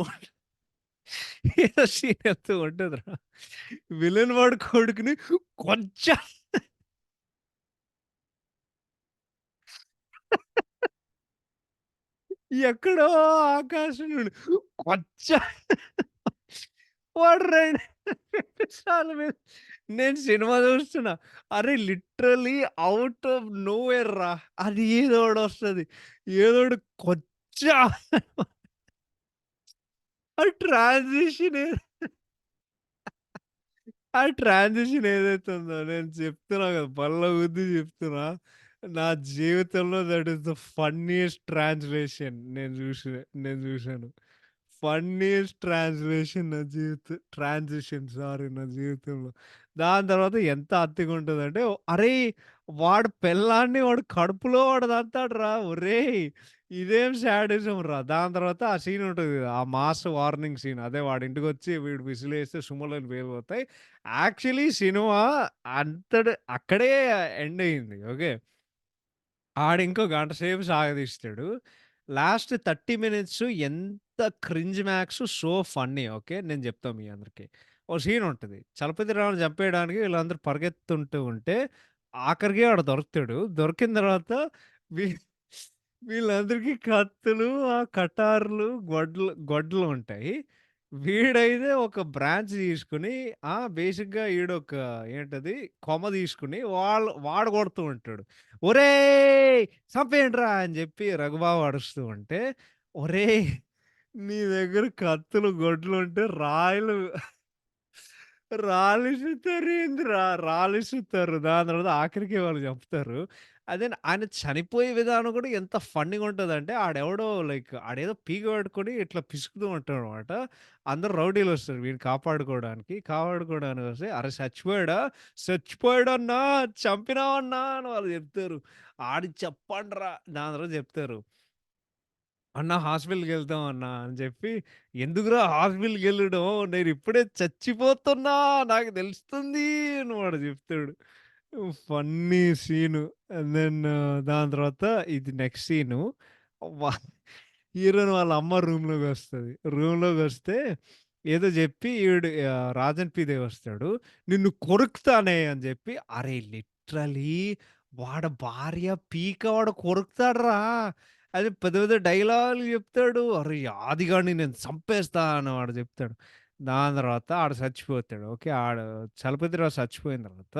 S1: ఏదో సీన్ ఎళ్తూ ఉంటదిరా. విలన్ వాడి కొడుకుని కొంచెం ఎక్కడో ఆకాశం నుండి కొంచెం వాడు 2 సార్లు నేను సినిమా చూస్తున్నా. అరే! లిటరల్లీ ఔట్ ఆఫ్ నోవేర్ రా! అది ఏదోకటొస్తది. ఏదోకటి కొంచెం ఆ ట్రాన్సిషన్ ఆ ట్రాన్సిషన్ ఏదైతే ఉందో నేను చెప్తున్నా కదా! బల్లగుద్ది చెప్తున్నా. నా జీవితంలో that is the funniest translation నేను చూసాను. ఫన్నీయెస్ట్ ట్రాన్స్‌లేషన్ నా ట్రాన్సిషన్ సారీ నా జీవితంలో. దాని తర్వాత ఎంత అత్తిగుంటదంటే, అరేయ్! వాడు పెళ్ళాన్ని వాడు కడుపులో వాడు తంతాడురా! ఒరేయ్! ఇదేం శాడిజం రా! దాని తర్వాత ఆ సీన్ ఉంటది కదా! ఆ మాస్ వార్నింగ్ సీన్. అదే వాడి ఇంటికొచ్చి వీడు విసిలేస్తే సుమోలని పేలిపోతాయి. యాక్చువల్లీ సినిమా అక్కడే ఎండ్ అయింది. ఓకే. ఆడింకో గంట సేపు సాగదీస్తాడు. లాస్ట్ 30 మినిట్స్ ఎంత cringe max so funny okay. నేను చెప్తా మీ అందరికి. ఓ సీన్ ఉంటది. చలపతి రావుని చంపేయడానికి వీళ్ళందరూ పరిగెత్తుంటూ ఉంటే, ఆఖరికి ఆడు దొరుకుతాడు. దొరికిన తర్వాత వీ వీళ్ళందరికీ కత్తులు, ఆ కటార్లు, గొడ్లు ఉంటాయి. వీడైతే ఒక బ్రాంచ్ తీసుకొని బేసిక్‌గా ఈడొక ఏంటది కొమ్మ తీసుకొని వాడు కొడుతూ ఉంటాడు. "ఒరేయ్! చంపేయండ్రా" అని జెప్పి రఘుబాబు అరుస్తూ ఉంటే, "ఒరేయ్! నీ దగ్గర కత్తులు, గొడ్లుంటే రాళ్ళిసుతారేందిరా? రాళ్ళిసుతారు. దాని తర్వాత ఆఖరికి వాళ్ళు చంపుతారు. అదే ఆయన చనిపోయే విధానం కూడా ఎంత ఫన్నీగా ఉంటదంటే, ఆడెవడో లైక్ ఆడేదో పీక పట్టుకొని ఇట్లా పిసుకుతూ ఉంటాడనమాట. అందరూ రౌడీలొస్తారు వీడిని కాపాడుకోవడానికి. కాపాడుకోవడానికి వస్తే, "అరె! సచ్చిపోయాడా? సచ్చిపోయాడన్నా! చంపినామన్నా" అని వాళ్ళు చెప్తారు. ఆడికి చెప్పండ్రా దాని తర్వాత చెప్తారు. "అన్నా హాస్పిటల్‌కెళ్తాం అన్నా" అని చెప్పి, "ఎందుకురా హాస్పిటల్‌కెళ్ళడం? నేనిప్పుడే చచ్చిపోతున్నా నాకు తెలుస్తుంది" అని వాడు చెప్తాడు. Funny scene. అండ్ దెన్ దాని తర్వాత ఇది నెక్స్ట్ సీను. వా హీరోయిన్ వాళ్ళ అమ్మ రూమ్‌లోకొస్తది. రూమ్‌లోకొస్తే ఏదో జెప్పి రాజన్ పి దేవ్ వస్తాడు. "నిన్ను కొరుకుతానే" అని జెప్పి అరే! లిటరల్లీ వాడి భార్య పీక వాడు కొరుకుతాడురా! అది పెద్ద పెద్ద డైలాగులు జెప్తాడు. "అరే! ఆదిగాడిని నేను చంపేస్తా" అని వాడు జెప్తాడు. దాని తర్వాత ఆడు చచ్చిపోతాడు. ఓకే. చలపతిరావు చచ్చిపోయిన తర్వాత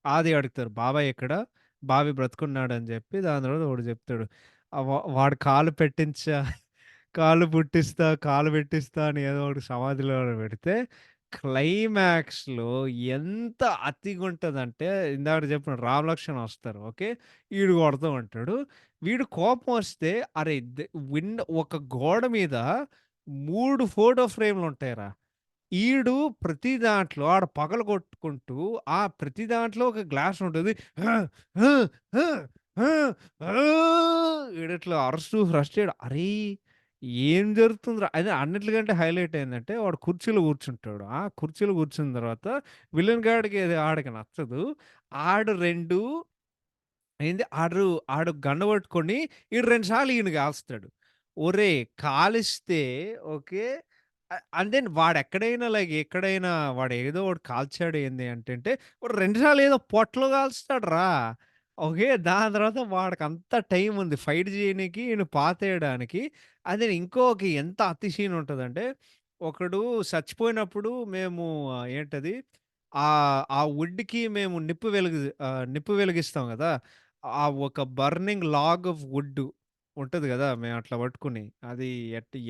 S1: ఆది అడుగుతారు. "బాబాయ్ ఎక్కడ? బాబాయ్ బ్రతికున్నాడని" జెప్పి దాని తర్వాత వాడు జెప్తాడు. వాడు కాలు పెట్టించా, కాలు పుట్టిస్తా, కాలు పెట్టిస్తా అని ఏదో ఒకటి సమాధిలో పెడితే క్లైమాక్స్‌లో ఎంత అతిగుంటదంటే ఇందాక చెప్పిన రామ్ లక్ష్మణ్ వస్తారు. ఓకే. ఈడు కొడతా ఉంటాడు. వీడు కోపం వస్తే అరే! ఒక గోడ మీద 3 ఫోటో ఫ్రేమ్‌లుంటాయిరా! ఈడు ప్రతి దాంట్లో ఆడ పగలగొట్టుకుంటూ, ప్రతి దాంట్లో ఒక గ్లాస్ ఉంటది. ఈడిట్లా అరుస్తూ ఫ్రస్ట్రేట్ అరేయ్! ఏం జరుగుతుందిరా? అదే అన్నిట్లికంటే హైలైట్ ఏందంటే వాడు కుర్చీలో కూర్చుంటాడు. ఆ కుర్చీలో కూర్చున్న తర్వాత విలన్ గాడికి అది ఆడికి నచ్చదు. ఆడు 2 ఆడు గన్ను పట్టుకొని ఈడు 2 సార్లు ఈయన కాలుస్తాడు. ఒరేయ్! కాలిస్తే ఓకే. అండ్ దెన్ వాడెక్కడైనా లైక్ ఎక్కడైనా వాడేదో ఒకటి కాల్చాడు ఏంది అంటంటే, వాడు 2 సార్లు ఏదో పొట్టలో కాలుస్తాడురా! ఓకే. దాని తర్వాత వాడికంత టైం ఉంది ఫైట్ చేయనీకి, ఈయన పాతేయడానికి. అదే ఇంకొక ఎంత అతి సీన్ ఉంటదంటే, ఒకడు సచ్చిపోయినప్పుడు మేము ఏంటది ఆ వుడ్‌కి మేము నిప్పు వెలిగిస్తాం గదా! ఒక బర్నింగ్ లాగ్ ఆఫ్ వుడ్ ఉంటది గదా! మేము అట్లా పట్టుకొని. అది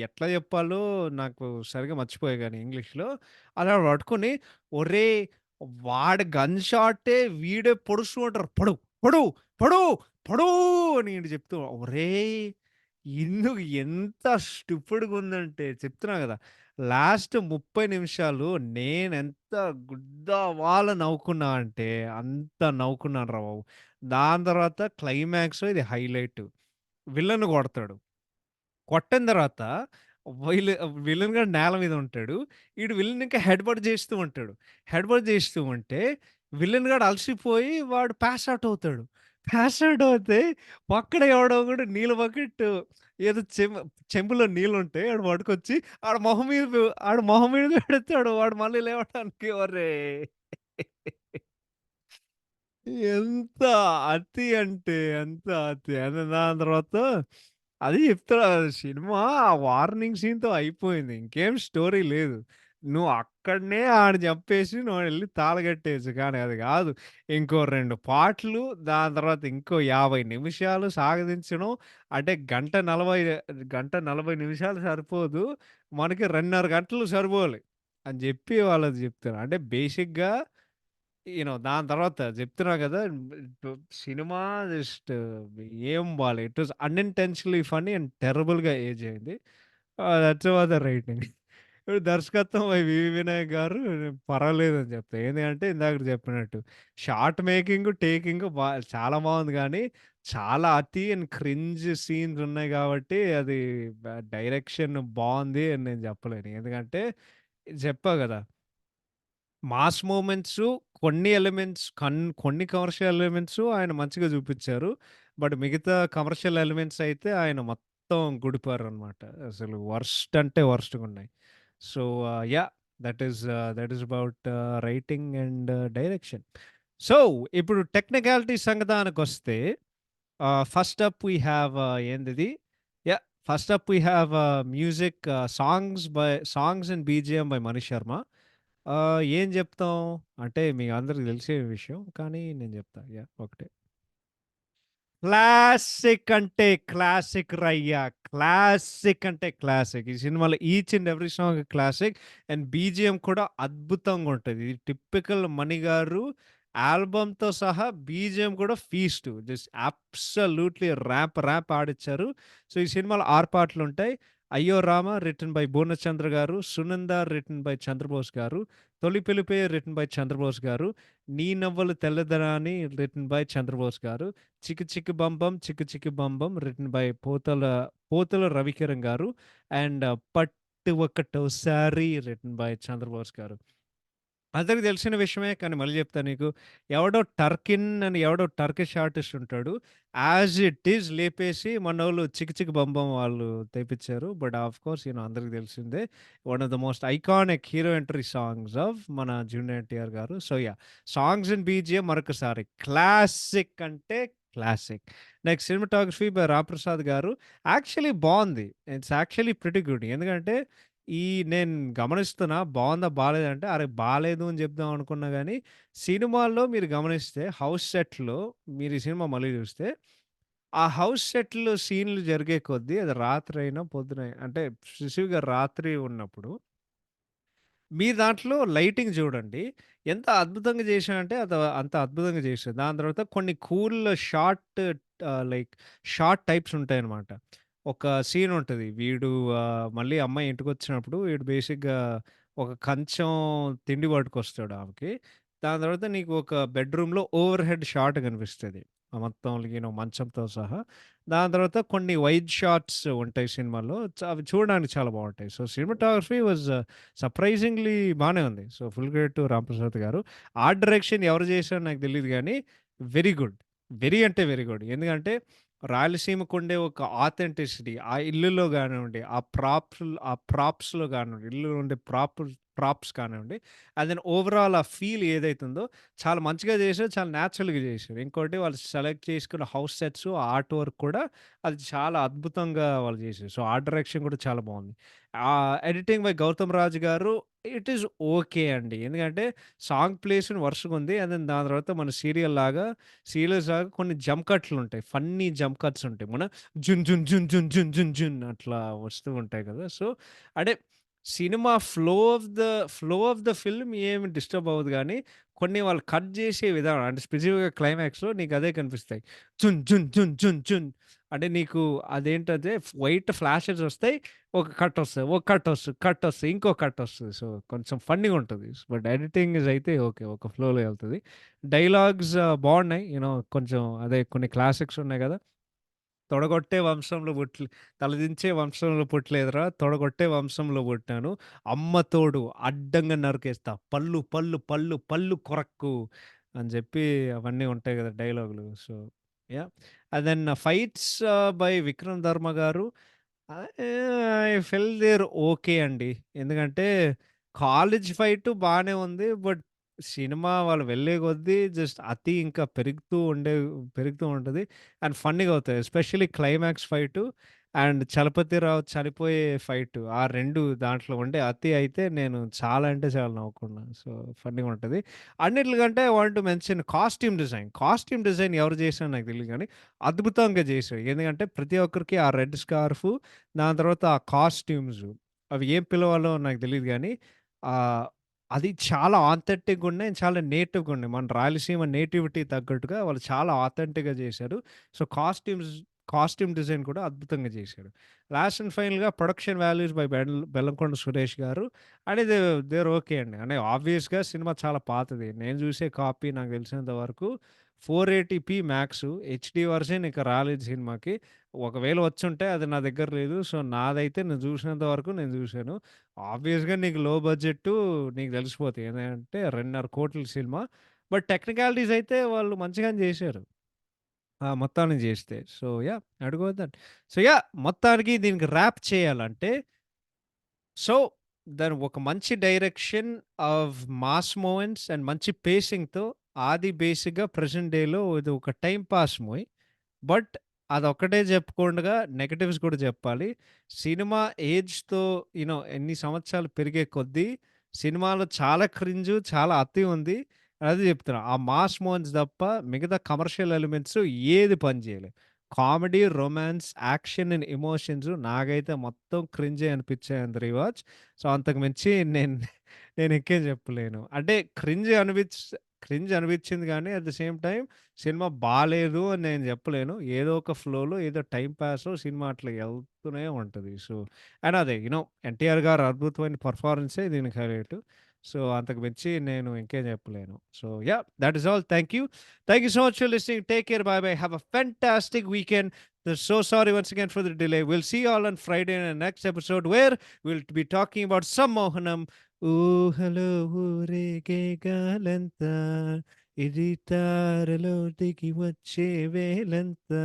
S1: ఎట్లా జెప్పాలో నాకు సరిగ్గా మర్చిపోయా గాని ఇంగ్లీష్‌లో. అలా పట్టుకొని ఒరేయ్! వాడి గన్ షాటే వీడే పొడుస్తూ ఉంటారు. పొడు, పొడు, పొడు, పొడు అని ఈడు చెప్తూ ఒరేయ్! ఎంత స్టూపిడ్‌గుందంటే చెప్తున్నా గదా! లాస్ట్ 30 నిమిషాలు నేనెంత గుద్దవాల నవ్వుకున్నా అంటే అంత నవ్వుకున్నానురా బాబు. దాని తర్వాత క్లైమాక్స్ ఇది హైలైట్. విలన్ కొడతాడు. కొట్టిన తర్వాత విల్ విలన్ గాడు నేల మీద ఉంటాడు. ఈడు విలన్ ఇంకా హెడ్ బట్ చేస్తూ ఉంటాడు. హెడ్ బట్ చేస్తూ ఉంటే విలన్ గాడు అలసిపోయి వాడు పాస్ అవుట్ అవుతాడు. పాస్ అవుట్ అవుతే పక్కన ఎవడో ఒకడు నీళ్ళ బకెట్ ఏదో చెంబులో నీళ్లుంటాయి. ఆడు పట్టుకొచ్చి ఆడి మొహం మీద పెడతాడు. వాడు మళ్ళీ లేవటానికి ఒరేయ్! ఎంత అతి అంటే ఎంత అతి. దాని తర్వాత అది చెప్తాడు. సినిమా ఆ వార్నింగ్ సీన్‌తో అయిపోయింది. ఇంకేం స్టోరీ లేదు. నువ్వు అక్కడనే ఆడిని చంపేసి నువ్వెళ్లి తాళగట్టేయొచ్చు. కానీ అది కాదు. ఇంకో 2 పార్ట్‌లు దాని తర్వాత ఇంకో 50 నిమిషాలు సాగదీంచడం. అంటే గంట 40 నిమిషాలు సరిపోదు. మనకి 2:30 గంటలు సరిపోవాలి అని చెప్పి వాళ్ళది చెప్తారు. అంటే బేసిక్‌గా దాని తర్వాత చెప్తున్నా గదా! ప్ సినిమా జస్ట్ ఏం బాలే. It was unintentionally funny and టెర్రిబుల్‌గా ఏజ్ అయింది. That's was the writing. ఇప్పుడు దర్శకత్వం బై వివి వినాయక్ గారు పర్వాలేదని చెప్తా. ఏందంటే ఇందాక చెప్పినట్టు షాట్ మేకింగ్, టేకింగ్ చాలా బావుంది గానీ, చాలా అతి అండ్ క్రింజ్ సీన్స్ ఉన్నాయి గాబట్టి, అది డైరెక్షన్ బావుంది అని నేను చెప్పలేను. ఎందుకంటే చెప్పా గదా! మాస్ మూవ్‌మెంట్సు, కొన్ని కమర్షియల్ ఎలిమెంట్సు ఆయన మంచిగా చూపిచ్చారు. బట్ మిగతా కమర్షియల్ ఎలిమెంట్స్ అయితే ఆయన మొత్తం గుడిపారనమాట. అసలు వర్స్ట్ అంటే వర్స్ట్‌గున్నాయి. So, yeah! That is about writing and direction. So, ఇప్పుడు టెక్నికాలిటీ సంగతానికొస్తే ఫస్ట్ అప్ వి హావ్ ఏందిది? Yeah! First up we have music songs and BGM by Mani Sharma. ఏం జెప్తాం? అంటే మీ అందరికి తెలిసే విషయం. కానీ నేను జెప్తా. యాహ్! ఒకటే. క్లాసిక్ అంటే క్లాసిక్ రయ్యా! క్లాసిక్ అంటే క్లాసిక్. ఈ సినిమాలో each and every song classic. And BGM కూడా అద్భుతంగా ఉంటది. ఇది టిపికల్ మణి గారు ఆల్బమ్‌తో సహా బీజీఎం కూడా ఫీస్ట్. జస్ట్ అబ్సల్యూట్‌లీ ర్యాప్ ఆడిచ్చారు. సో, ఈ సినిమాలో 6 పాటలుంటాయి. 'అయ్యో రామ' రిటెన్ బై భువనచంద్ర గారు. 'సునంద' రిటెన్ బై చంద్రబోస్ గారు. 'తొలి పిలుపే' రిటెన్ బై చంద్రబోస్ గారు. 'నీ నవ్వులు తెల్లదనాని' రిటెన్ బై చంద్రబోస్ గారు. 'చికి చికి బంబం చికి చికి బంబం' రిటెన్ బై పోతల రవికిరణ్ గారు. అండ్ 'పట్టు ఒకటోసారి' రిటెన్ బై చంద్రబోస్ గారు. అందరికి తెలిసిన విషయమే కానీ మళ్ళీ చెప్తా నీకు. ఎవడో టర్కిష్ ఆర్టిస్ట్ ఉంటాడు. యాజ్ ఇట్ ఈజ్ లేపేసి మనోళ్ళు 'చికి చికి బంబం' వాళ్ళు తెప్పించారు. బట్ ఆఫ్‌కోర్స్ అందరికి తెలిసిందే. One of the most iconic hero entry songs of మన జూనియర్ ఎన్టీఆర్ గారు. So, yeah! Songs and BGM మరొకసారి క్లాసిక్ అంటే classic. Next cinematography by Ramprasad గారు. యాక్చువల్లీ బావుంది. It's actually pretty good. ఎందుకంటే ఈ నేను గమనిస్తున్నా బావుందా? బాలేదా? అంటే అరె! బాలేదు అని చెప్దాం అనుకున్నా గానీ, సినిమాల్లో మీరు గమనిస్తే హౌస్ సెట్‌లో మీరు ఈ సినిమా మళ్ళీ చూస్తే, ఆ హౌస్ సెట్‌లో సీన్‌లు జరిగే కొద్దీ అది రాత్రైనా, పొద్దున అంటే స్పెసిఫిక్‌గా రాత్రి ఉన్నప్పుడు మీ దాంట్లో లైటింగ్ జూడండి. ఎంత అద్భుతంగా జేశాడంటే అంత అద్భుతంగా జేశాడు. దాని తర్వాత కొన్ని cool short like short types ఉంటాయన్నమాట. ఒక సీన్ ఉంటది. వీడు మళ్ళీ అమ్మాయి ఇంటికొచ్చినప్పుడు వీడు బేసిక్‌గా ఒక కంచం తిండి పట్టుకొస్తాడు ఆమెకి. దాని తర్వాత నీకు ఒక బెడ్‌రూమ్‌లో ఓవర్ హెడ్ షాట్ కనిపిస్తది. మొత్తం మంచంతో సహా. దాని తర్వాత కొన్ని వైడ్ షాట్స్ ఉంటాయి సినిమాలో. అవి చూడడానికి చాలా బావుంటాయి. సో, సినిమాటోగ్రఫీ వాస్ సర్ప్రైజింగ్‌లీ బానే ఉంది. So, full credit to Ramprasad గారు. ఆర్ట్ డైరెక్షన్ ఎవరు చేశారో నాకు తెలీదు గానీ, వెరీ గుడ్. వెరీ అంటే వెరీ గుడ్. ఎందుకంటే, రాయలసీమకుండే ఒక ఆథెంటిసిటీ ఆ ఇల్లులో గానివ్వండి, ఆ ప్రాప్స్‌లో గానివ్వండి, ఇల్లులో ఉండే ప్రాప్స్ కానివ్వండి, అండ్ దెన్ ఓవరాల్ ఆ ఫీల్ ఏదైతుందో చాలా మంచిగా చేశారు. చాలా నేచురల్‌గా చేశారు. ఇంకోటి వాళ్ళు సెలెక్ట్ చేసుకున్న హౌస్ సెట్స్, ఆర్ట్ వర్క్ కూడా అది చాలా అద్భుతంగా వాళ్ళు చేశారు. సో, ఆర్ట్ డైరెక్షన్ కూడా చాలా బావుంది. ఎడిటింగ్ బై గౌతమ్ రాజ్ గారు ఇట్ ఈస్ ఓకే అండి. ఎందుకంటే సాంగ్ ప్లేస్‌ని వరుసగుంది. అండ్ దెన్ దాని తర్వాత మన సీరియల్స్‌లాగా కొన్ని జంప్ కట్లుంటాయి. ఫన్నీ జంప్ కట్స్ ఉంటాయి. జున్ జున్ జున్ జున్ జున్ జున్ జున్ అట్లా వస్తూ ఉంటాయి కదా! సో, అంటే cinema flow of the film ఏమి డిస్టర్బ్ అవ్వదు గానీ, కొన్ని వాళ్ళు కట్ చేసే విధానం అంటే స్పెసిఫిక్‌గా క్లైమాక్స్‌లో నీకదే కనిపిస్తాయి. జున్ జున్ జున్ జున్ జున్ అంటే నీకు అదేంటంటే వైట్ ఫ్లాషెస్ వస్తాయి. ఒక కట్టొస్తది. ఒక కట్టొస్తది. కట్టొస్తది. ఇంకో కట్టొస్తది. సో, కొంచెం ఫన్నీగా ఉంటది. బట్ ఎడిటింగ్ అయితే ఓకే. ఒక ఫ్లోలో ఎళ్తది. డైలాగ్స్ బావున్నాయి. కొంచెం అదే కొన్ని క్లాసిక్స్ ఉన్నాయి గదా! తొడగొట్టే వంశంలో తలదించే వంశంలో పుట్టలేదురా! తొడగొట్టే వంశంలో పుట్టాను. అమ్మ తోడు అడ్డంగా నరికేస్తా. పళ్ళు పళ్ళు పళ్ళు పళ్ళు కొరక్కు అని జెప్పి అవన్నీ ఉంటాయి గదా! డైలాగులు. So, yeah! And then fights by Vikram Dharma గారు ఐ ఫెల్ దేర్ ఓకే అండి. ఎందుకంటే కాలేజ్ ఫైట్ బానే ఉంది. బట్ సినిమా వాళ్ళు వెళ్ళే కొద్దీ జస్ట్ అతి ఇంకా పెరుగుతూ ఉంటది. అండ్ ఫన్నీగా అవుతాయి. Especially climax fight and Chalapathi Rao చనిపోయే ఫైటు. ఆ 2 దాంట్లో ఉండే అతి అయితే నేను చాలా అంటే చాలా నవ్వుకున్నా. సో, ఫన్నీగా ఉంటది. అన్నిట్లకంటే I want to mention costume design. Costume design ఎవరు చేశారో నాకు తెలీదు గానీ అద్భుతంగా చేశారు. ఎందుకంటే ప్రతి ఒక్కరికి ఆ రెడ్ స్కార్ఫు దాని తర్వాత ఆ కాస్ట్యూమ్స్ అవి ఏం పిలవాలో నాకు తెలీదు గానీ అది చాలా ఆథెంటిక్‌గున్నాయి. చాలా నేటివ్‌గున్నాయి. మన రాయలసీమ నేటివిటీ తగ్గట్టుగా వాళ్ళు చాలా ఆథెంటిక్‌గా చేశారు. సో, కాస్ట్యూమ్ డిజైన్ కూడా అద్భుతంగా చేశారు. లాస్ట్ అండ్ ఫైనల్‌గా production values by Bellamkonda Suresh గారు అండ్ దేర్ ఓకే అండి. అంటే ఆబ్వియస్‌గా సినిమా చాలా పాతది. నేను చూసే కాపీ నాకు తెలిసినంత వరకు 480పీ మ్యాక్సు. హెచ్‌డీ వర్షన్ ఇక రాలేదు సినిమాకి. ఒకవేళ వచ్చుంటే అది నా దగ్గర లేదు. సో, నాదైతే నేను చూసినంత వరకు నేను చూసాను. ఆబ్వియస్‌గా నీకు లో బడ్జెట్టు నీకు తెలిసిపోతాయి. ఏందంటే 2:30,00,00,000 సినిమా. బట్ టెక్నికాలిటీస్ అయితే వాళ్ళు మంచిగానే జేశారు. మొత్తానికి జేస్తే. So, yeah! అడుగొద్దండి. So, yeah! మొత్తానికి దీనికి ర్యాప్ చేయాలంటే సో, దాని ఒక మంచి direction of mass movements and మంచి పేసింగ్‌తో 'ఆది' బేసిక్‌గా ప్రెజెంట్ డేలో ఇది ఒక టైమ్ పాస్ మూవీ. బట్ అదొక్కటే చెప్పుకుండగా నెగెటివ్స్ కూడా చెప్పాలి. సినిమా ఏజ్‌తో ఎన్ని సంవత్సరాలు పెరిగే కొద్దీ సినిమాలో చాలా క్రింజు, చాలా అతి ఉంది. అదే చెప్తున్నా. ఆ మాస్ మూవెంట్స్ తప్ప మిగతా కమర్షియల్ ఎలిమెంట్స్ ఏది పని చేయలే. Comedy, romance, action and emotions నాకైతే మొత్తం క్రింజే అనిపించాయి ఆన్ ద రీవాచ్. సో, అంతకు మించి నేను ఇంకేం చెప్పలేను. అంటే క్రింజ్ అనిపించింది గానీ at the same time cinema బాలేదు అని నేను చెప్పలేను. ఏదో ఒక ఫ్లోలో ఏదో టైమ్ పాసో సినిమా అట్లా ఎళ్తూనే ఉంటది. సో, అండ్ అదే ఎన్టీఆర్ గారు అద్భుతమైన పెర్ఫార్మన్సే దీనికి హైలైట్. సో, అంతకు మించి నేను ఇంకేం చెప్పలేను. So, yeah! That is all. Thank you. Thank you so much for listening. Take care. Bye bye. Have a fantastic weekend. So sorry once again for the delay. We'll see you all on Friday in the next episode where we'll be talking about Sammohanam. ఊహలో ఊరేగే గాలంతా ఇది తారలో దిగి వచ్చే వేలంతా